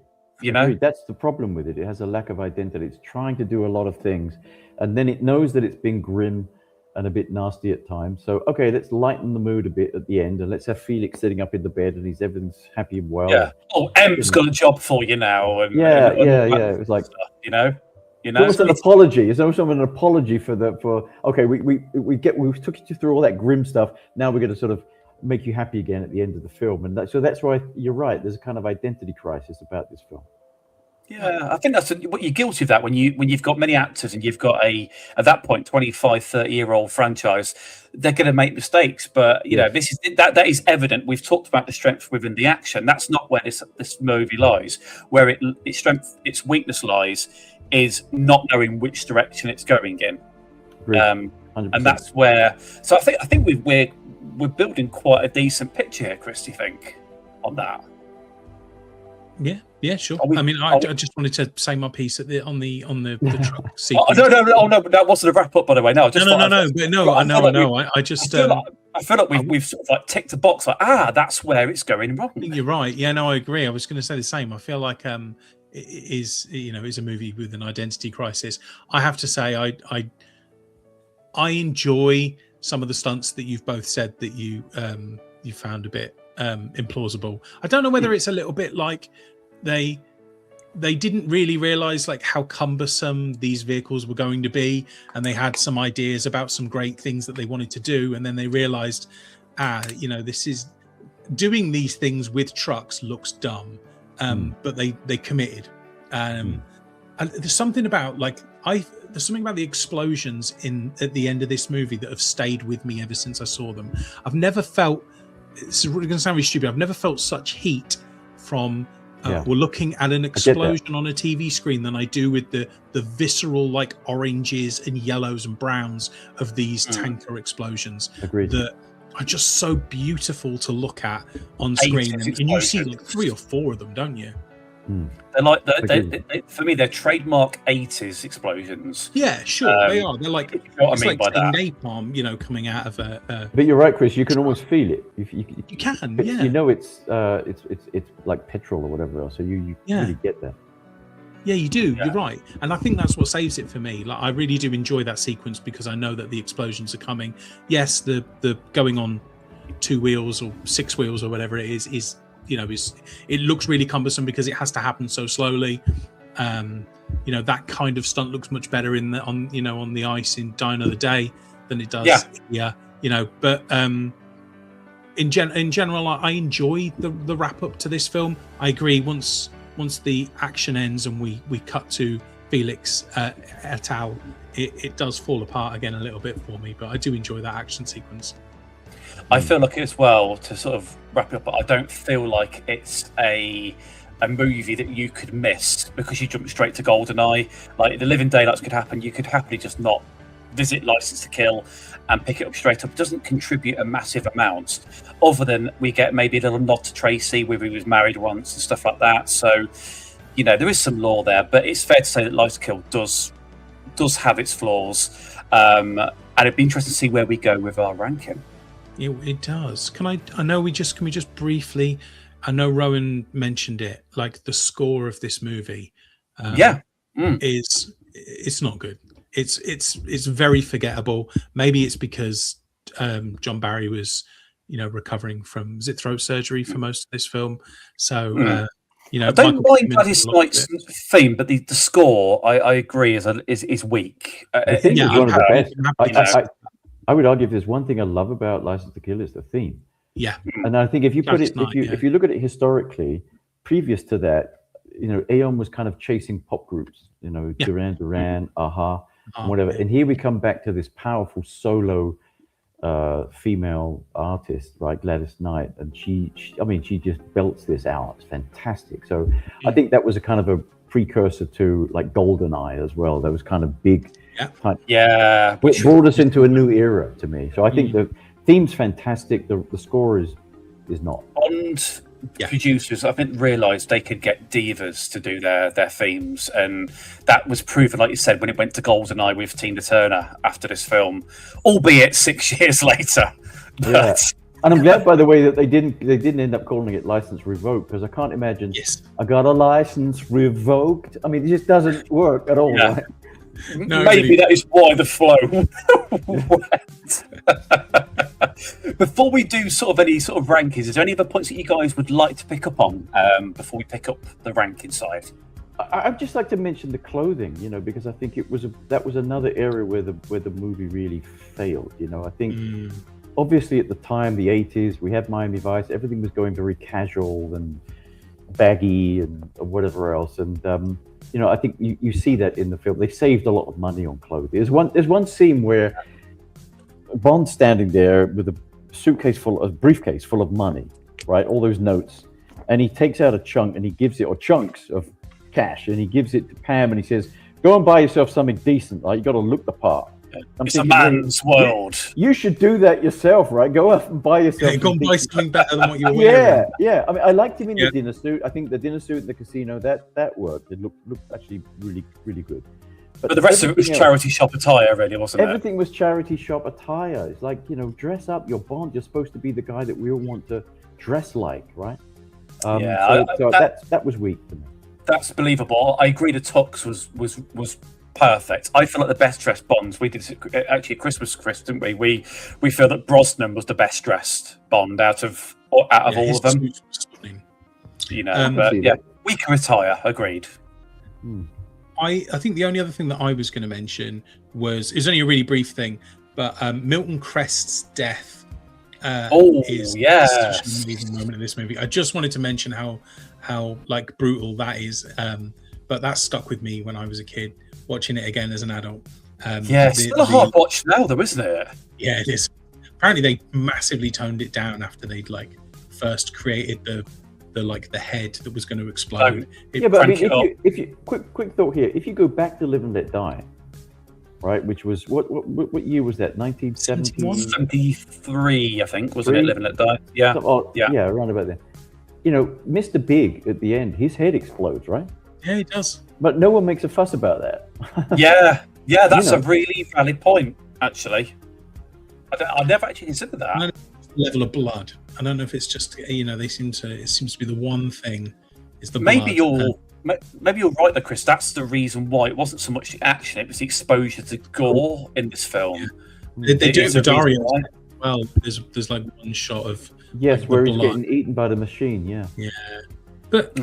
Agreed. That's the problem with it. It has a lack of identity. It's trying to do a lot of things, and then it knows that it's being grim and a bit nasty at times. So, okay, let's lighten the mood a bit at the end, and let's have Felix sitting up in the bed, and everything's happy and well. Yeah. Oh, M's got a job for you now. And, yeah. It was like stuff, It's almost an apology. It's almost an apology for okay, we took you through all that grim stuff. Now we're going to sort of make you happy again at the end of the film, and so that's why you're right. There's a kind of identity crisis about this film. Yeah, I think that's what you're guilty of that when you've got many actors and you've got at that point 25, 30-year-old franchise, they're going to make mistakes. But this is that is evident. We've talked about the strength within the action. That's not where this movie lies. Where its strength, its weakness lies is not knowing which direction it's going in. And that's where. So I think we're building quite a decent picture here, Chris. Do you think on that? Yeah, sure. I just wanted to say my piece on the truck sequence. No, but that wasn't a wrap up, by the way. No, I know. I feel like we've sort of like ticked a box, like that's where it's going wrong. You're right. Yeah, no, I agree. I was going to say the same. I feel like it is a movie with an identity crisis. I have to say, I enjoy some of the stunts that you've both said that you found a bit implausible. I don't know whether it's a little bit like they didn't really realize like how cumbersome these vehicles were going to be, and they had some ideas about some great things that they wanted to do, and then they realized this is doing these things with trucks looks dumb, but they committed. And there's something about there's something about the explosions at the end of this movie that have stayed with me ever since I saw them. I've never felt it's really going to sound really stupid. I've never felt such heat from we're looking at an explosion on a TV screen than I do with the visceral like oranges and yellows and browns of these tanker explosions. Agreed. That are just so beautiful to look at on screen, and you see like 3 or 4 of them, don't you? They're like they, for me, they're trademark 80s explosions. Yeah, sure, they are. They're like, you know what it's I mean like by that. napalm, you know, coming out of a. But you're right, Chris. You can almost feel it. You can, yeah. You know, it's like petrol or whatever else. So you really get that. Yeah, you do. Yeah. You're right, and I think that's what saves it for me. Like, I really do enjoy that sequence because I know that the explosions are coming. Yes, the going on 2 wheels or 6 wheels or whatever it is you know, it looks really cumbersome because it has to happen so slowly. You know, that kind of stunt looks much better on the ice in Die Another Day than it does here. You know, but in general, I enjoy the wrap up to this film. I agree. Once the action ends and we cut to Felix et al., it does fall apart again a little bit for me. But I do enjoy that action sequence. I feel like as well, to sort of wrap it up, I don't feel like it's a movie that you could miss because you jump straight to GoldenEye. Like, The Living Daylights could happen. You could happily just not visit License to Kill and pick it up straight up. It doesn't contribute a massive amount, other than we get maybe a little nod to Tracy where he was married once and stuff like that. So, you know, there is some lore there, but it's fair to say that License to Kill does have its flaws. And it'd be interesting to see where we go with our ranking. It does. Can we just briefly, I know Rowan mentioned it, like the score of this movie it's not good. It's very forgettable. Maybe it's because John Barry was, you know, recovering from throat surgery for most of this film. So you know, I don't mind Gladys Knight's theme, but the score I agree is weak. I think it's one of the best. I would argue if there's one thing I love about License to Kill is the theme. Yeah. And I think if you if you look at it historically, previous to that, you know, Aeon was kind of chasing pop groups, you know, Duran Duran, Aha, whatever. And here we come back to this powerful solo female artist, right, Gladys Knight, and she just belts this out. It's fantastic. So I think that was a kind of a precursor to like GoldenEye as well. That was kind of big. Which brought us into a new era to me. So I think the theme's fantastic. The score is not. Bond producers, I think, realised they could get divas to do their themes, and that was proven, like you said, when it went to GoldenEye with Tina Turner after this film, albeit 6 years later. But and I'm glad, by the way, that they didn't end up calling it License Revoked, because I can't imagine I got a license revoked. I mean, it just doesn't work at all. Right? No, maybe really. That is why the flow went. Before we do sort of any sort of rankings, is there any other points that you guys would like to pick up on before we pick up the ranking side? I'd just like to mention the clothing, you know, because I think that was another area where the movie really failed. You know, I think obviously at the time, the 80s, we had Miami Vice, everything was going very casual and baggy and whatever else, and you know, I think you see that in the film. They saved a lot of money on clothing. There's one scene where Bond's standing there with a briefcase full of money, right? All those notes, and he takes out a chunk and he gives it, or chunks of cash, and he gives it to Pam, and he says, "Go and buy yourself something decent. Right? You got to look the part." It's a man's world. You should do that yourself, right? Go out and buy yourself. Go and buy something better than what you're wearing. Yeah. I mean, I liked him in the dinner suit. I think the dinner suit in the casino that worked. It looked actually really, really good. But the rest of it was charity shop attire, really, wasn't it? Everything was charity shop attire. It's like, you know, dress up. You're Bond. You're supposed to be the guy that we all want to dress like, right? That was weak to me. That's believable. I agree. The tux was perfect. I feel like the best dressed Bonds. We did actually Christmas, Chris, didn't we? We feel that Brosnan was the best dressed Bond out of all of them. You know, weaker attire. Agreed. I think the only other thing that I was going to mention is only a really brief thing, but Milton Crest's death is such an amazing moment in this movie. I just wanted to mention how like brutal that is, but that stuck with me when I was a kid. Watching it again as an adult. It's still a hard watch now, though, isn't it? Yeah, it is. apparently they massively toned it down after they'd like first created the head that was going to explode. Yeah, but I mean, if you quick thought here, if you go back to Live and Let Die, right, which was what year was that? 1973, I think, wasn't it? Live and Let Die. Yeah, yeah, around about then. You know, Mr. Big at the end, his head explodes, right? Yeah, he does. But no one makes a fuss about that. yeah, that's a really valid point, actually. I never actually considered that. Level of blood. I don't know if it's just it seems to be the one thing is the maybe blood. Maybe you're right though, Chris. That's the reason why it wasn't so much the action; it was the exposure to gore in this film. Yeah. They do it with Dario as well. There's like one shot of where he's getting eaten by the machine. Yeah. But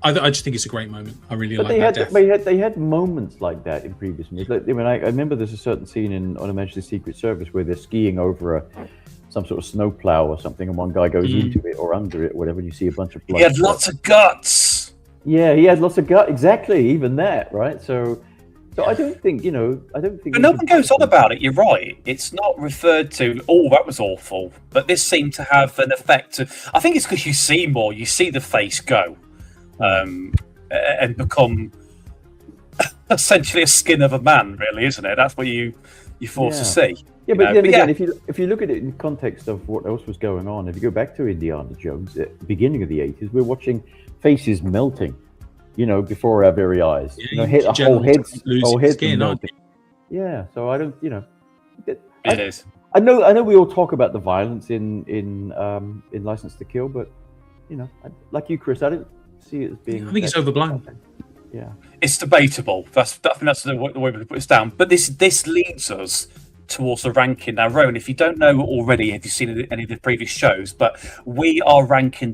I just think it's a great moment. I really like that. They had moments like that in previous movies. Like, I mean, I remember there's a certain scene in On a Majesty's Secret Service where they're skiing over some sort of snowplow or something, and one guy goes into it or under it, or whatever, and you see a bunch of blood. He had lots of guts. Yeah, he had lots of guts. Exactly, even that, right? So I don't think. But no one goes on about it. You're right. It's not referred to. Oh, that was awful. But this seemed to have an effect. I think it's because you see more. You see the face go. And become essentially a skin of a man, really, isn't it? That's what you're forced to see. Yeah, but then again, if you look at it in context of what else was going on, if you go back to Indiana Jones at the beginning of the 80s, we're watching faces melting, before our very eyes. Whole heads melting. Yeah, so I don't, it is. I know we all talk about the violence in License to Kill, but like you, Chris, I don't see it as being. I think it's overblown. Yeah, it's debatable. I think that's the way we put this down. But this leads us towards the ranking. Now, Rowan, if you don't know already, have you seen any of the previous shows? But we are ranking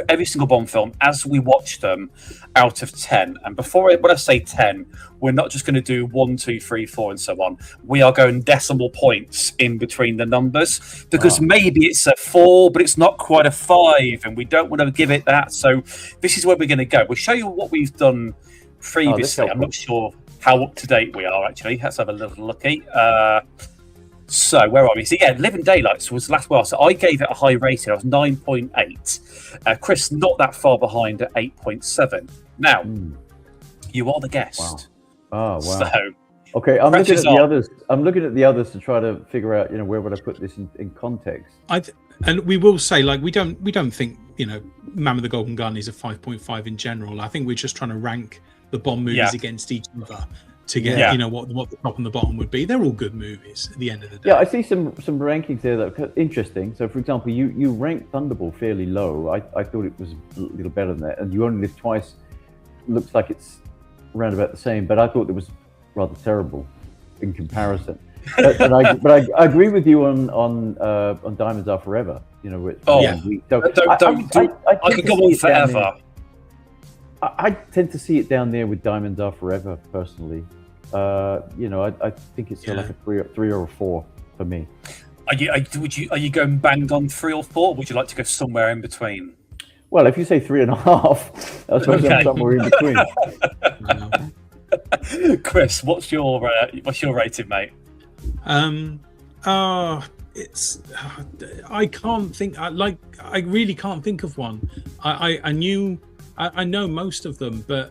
every single Bond film as we watch them out of 10. And when I say 10, we're not just going to do 1, 2, 3, 4, and so on. We are going decimal points in between the numbers because maybe it's a 4, but it's not quite a 5, and we don't want to give it that. So this is where we're going to go. We'll show you what we've done previously. I'm not sure how up to date we are, actually. Let's have a little looky. So where are we? So Living Daylights was last while. So I gave it a high rating. I was 9.8. Chris, not that far behind at 8.7. Now, you are the guest. Wow. Oh, wow. So, okay, I'm looking at the others. I'm looking at the others to try to figure out, where would I put this in context. And we will say, like, we don't think, Man with the Golden Gun is a 5.5 in general. I think we're just trying to rank the Bond movies against each other to get what the top and the bottom would be. They're all good movies at the end of the day. Yeah, I see some rankings there that are interesting. So, for example, you ranked Thunderball fairly low. I thought it was a little better than that. And You Only Live Twice looks like it's around about the same, but I thought it was rather terrible in comparison. but I agree with you on Diamonds Are Forever. Weak. So I could go on forever. I tend to see it down there with Diamonds Are Forever, personally. I think it's like a 3 or a 4 for me. Are you going bang on 3 or 4? Or would you like to go somewhere in between? Well, if you say 3.5, I suppose I'm somewhere in between. Chris, what's your rating, mate? It's I can't think. I really can't think of one. I know most of them, but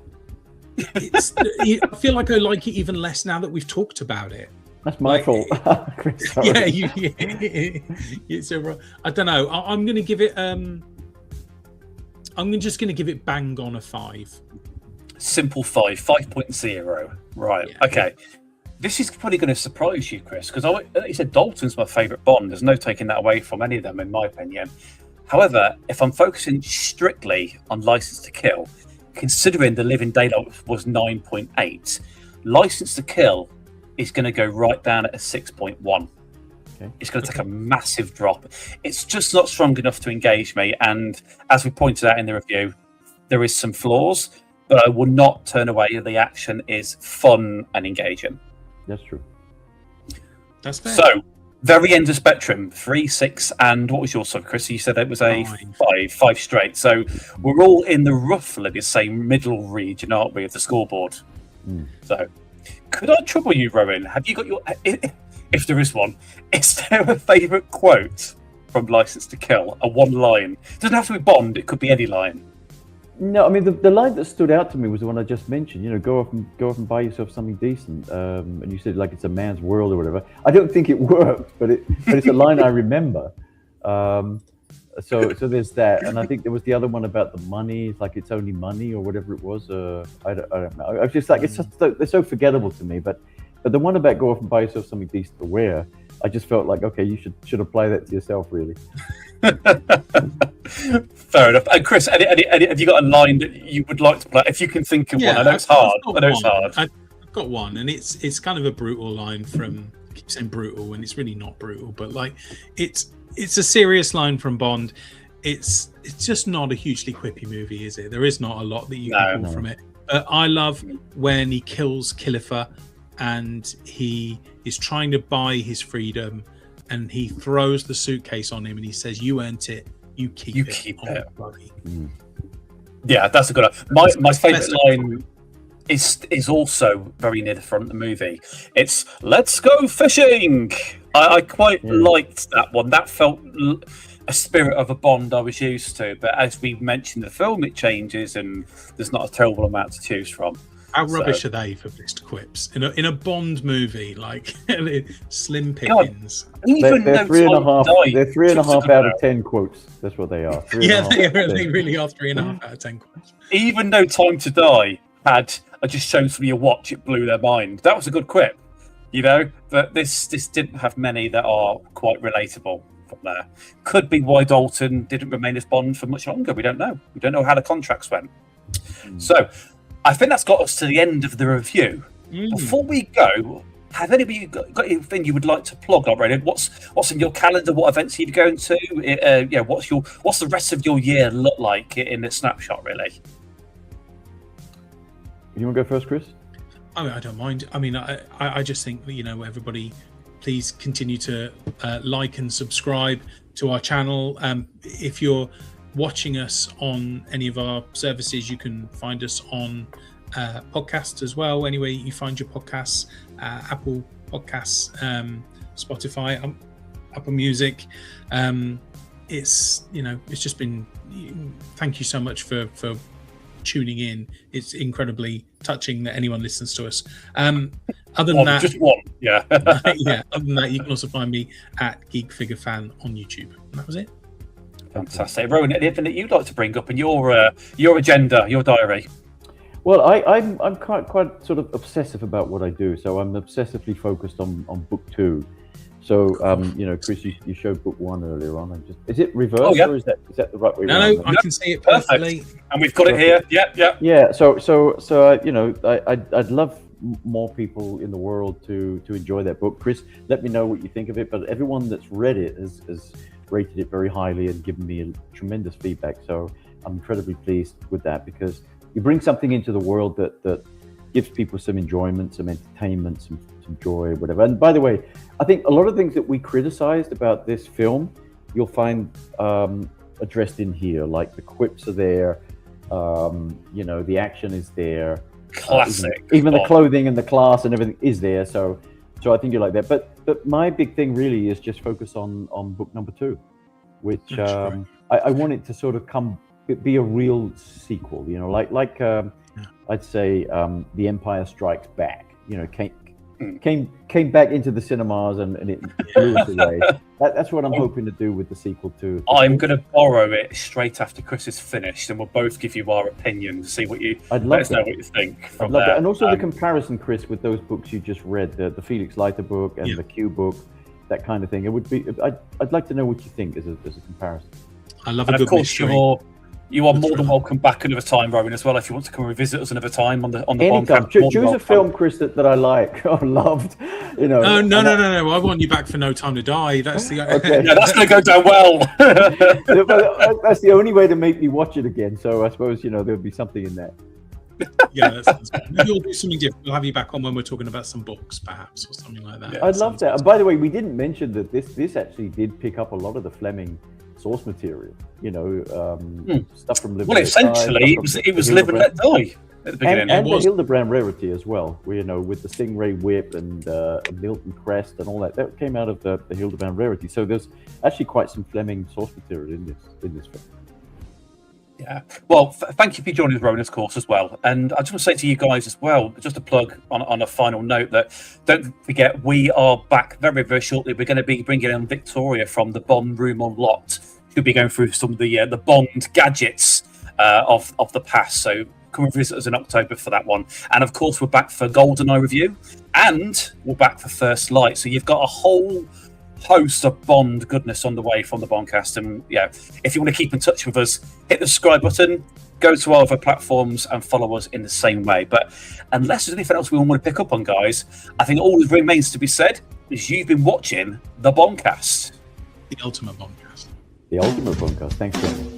I feel like I like it even less now that we've talked about it. That's my fault, Chris. Sorry. It's I don't know. I'm going to give it. I'm just going to give it bang on a 5. Simple 5.0. Right. Yeah. Okay. This is probably going to surprise you, Chris, because like you said, Dalton's my favourite Bond. There's no taking that away from any of them, in my opinion. However, if I'm focusing strictly on License to Kill, considering the Living Daylights was 9.8, License to Kill is going to go right down at a 6.1. Okay. It's going to take a massive drop. It's just not strong enough to engage me. And as we pointed out in the review, there is some flaws, but I will not turn away. The action is fun and engaging. That's true. That's fair. So, very end of spectrum, 3, 6, and what was your sub, Chris? You said it was a 5 straight. So we're all in the roughly the same middle region, aren't we, of the scoreboard? So, could I trouble you, Rowan? Have you got your? if there is one, is there a favourite quote from License to Kill? A one line. It doesn't have to be Bond. It could be any line. No, I mean the line that stood out to me was the one I just mentioned. You know, go off and buy yourself something decent. And you said like it's a man's world or whatever. I don't think it worked, but it's a line I remember. So there's that, and I think there was the other one about the money. It's like it's only money or whatever it was. I don't know. I was just like they're so forgettable to me. But the one about go off and buy yourself something decent to wear, I just felt like okay, you should apply that to yourself really. Fair enough. And Chris, have you got a line that you would like to play? If you can think of one, I know it's hard. I've got one, and it's kind of a brutal line from. I keep saying brutal, and it's really not brutal, but like it's a serious line from Bond. It's just not a hugely quippy movie, is it? There is not a lot that you can pull from it. I love when he kills Khalifa, and he is trying to buy his freedom. And he throws the suitcase on him and he says, "You earned it. You keep it." Yeah, that's a good one. My favourite line is also very near the front of the movie. It's "Let's go fishing." I quite liked that one. That felt a spirit of a Bond I was used to. But as we mentioned, the film it changes and there's not a terrible amount to choose from. How rubbish are they for missed quips in a Bond movie? Like slim pickings. They're 3.5. They're 3.5 out of 10 quotes. That's what they are. They really are 3.5 out of 10 quotes. Even though Time to Die had I just showed from your watch, it blew their mind. That was a good quip, you know. But this didn't have many that are quite relatable from there. Could be why Dalton didn't remain as Bond for much longer. We don't know. We don't know how the contracts went. So. I think that's got us to the end of the review. Before we go, have anybody got anything you would like to plug already? What's in your calendar? What events are you going to? What's the rest of your year look like in a snapshot? Really. You want to go first, Chris? I mean, I don't mind. I mean, I just think everybody, please continue to like and subscribe to our channel. If you're watching us on any of our services, you can find us on podcasts as well. Anyway, you find your podcasts, Apple Podcasts, Spotify, Apple Music. It's just been. Thank you so much for tuning in. It's incredibly touching that anyone listens to us. Other than that, just one, yeah. Yeah. Other than that, you can also find me at Geek Figure Fan on YouTube. And that was it. Fantastic. Rowan, anything that you'd like to bring up in your agenda, your diary? Well, I'm quite sort of obsessive about what I do. So I'm obsessively focused on book 2. So Chris, you showed book 1 earlier on. Is it reversed or is that the right way around? No, I can see it perfectly. Perfect. And we've got it here. Yeah. Yeah. So I'd love more people in the world to enjoy that book. Chris, let me know what you think of it. But everyone that's read it has rated it very highly and given me a tremendous feedback. So I'm incredibly pleased with that because you bring something into the world that gives people some enjoyment, some entertainment, some joy, whatever. And by the way, I think a lot of things that we criticized about this film, you'll find addressed in here. Like the quips are there, the action is there. Classic. Even the clothing and the class and everything is there. So I think you like that. But my big thing really is just focus on book number 2, which I want it to sort of be a real sequel. Like I'd say The Empire Strikes Back. Came back into the cinemas and it blew us away. That's what I'm hoping to do with the sequel too. I'm going to borrow it straight after Chris is finished, and we'll both give you our opinions. See what you. I'd love let us know what you think. From there. That. And also the comparison, Chris, with those books you just read, the Felix Leiter book and the Q book, that kind of thing. It would be. I'd like to know what you think as a comparison. I love a good mystery. You are more than welcome back another time, Rowan, as well. If you want to come and visit us another time on the Anytime. Choose a film, Chris, that I like or loved. No. I want you back for No Time to Die. That's the okay. Yeah, that's going to go down well. That's the only way to make me watch it again. So I suppose there'll be something in that. Yeah, that sounds good. Maybe we'll do something different. We'll have you back on when we're talking about some books, perhaps, or something like that. Yeah, I'd love that. And by the way, we didn't mention that this actually did pick up a lot of the Fleming source material. Stuff from Live. Well, essentially, it was Live and Let Die. at the beginning. And the Hildebrand rarity as well. We, with the Stingray Whip and Milton Crest and all that. That came out of the Hildebrand rarity. So there's actually quite some Fleming source material in this film. Yeah. Well, thank you for joining us, Rowan, of course, as well. And I just want to say to you guys as well, just a plug on a final note, that don't forget, we are back very, very shortly. We're going to be bringing in Victoria from the Bond Room Unlocked. She'll be going through some of the Bond gadgets of the past. So come and visit us in October for that one. And of course, we're back for GoldenEye review, and we're back for First Light. So you've got a whole host of Bond goodness on the way from the Bondcast. And yeah, if you want to keep in touch with us, hit the subscribe button, go to our other platforms and follow us in the same way. But unless there's anything else we want to pick up on, guys, I think all that remains to be said is you've been watching the Bondcast. The ultimate Bondcast. The ultimate Bondcast. Thanks, Jamie.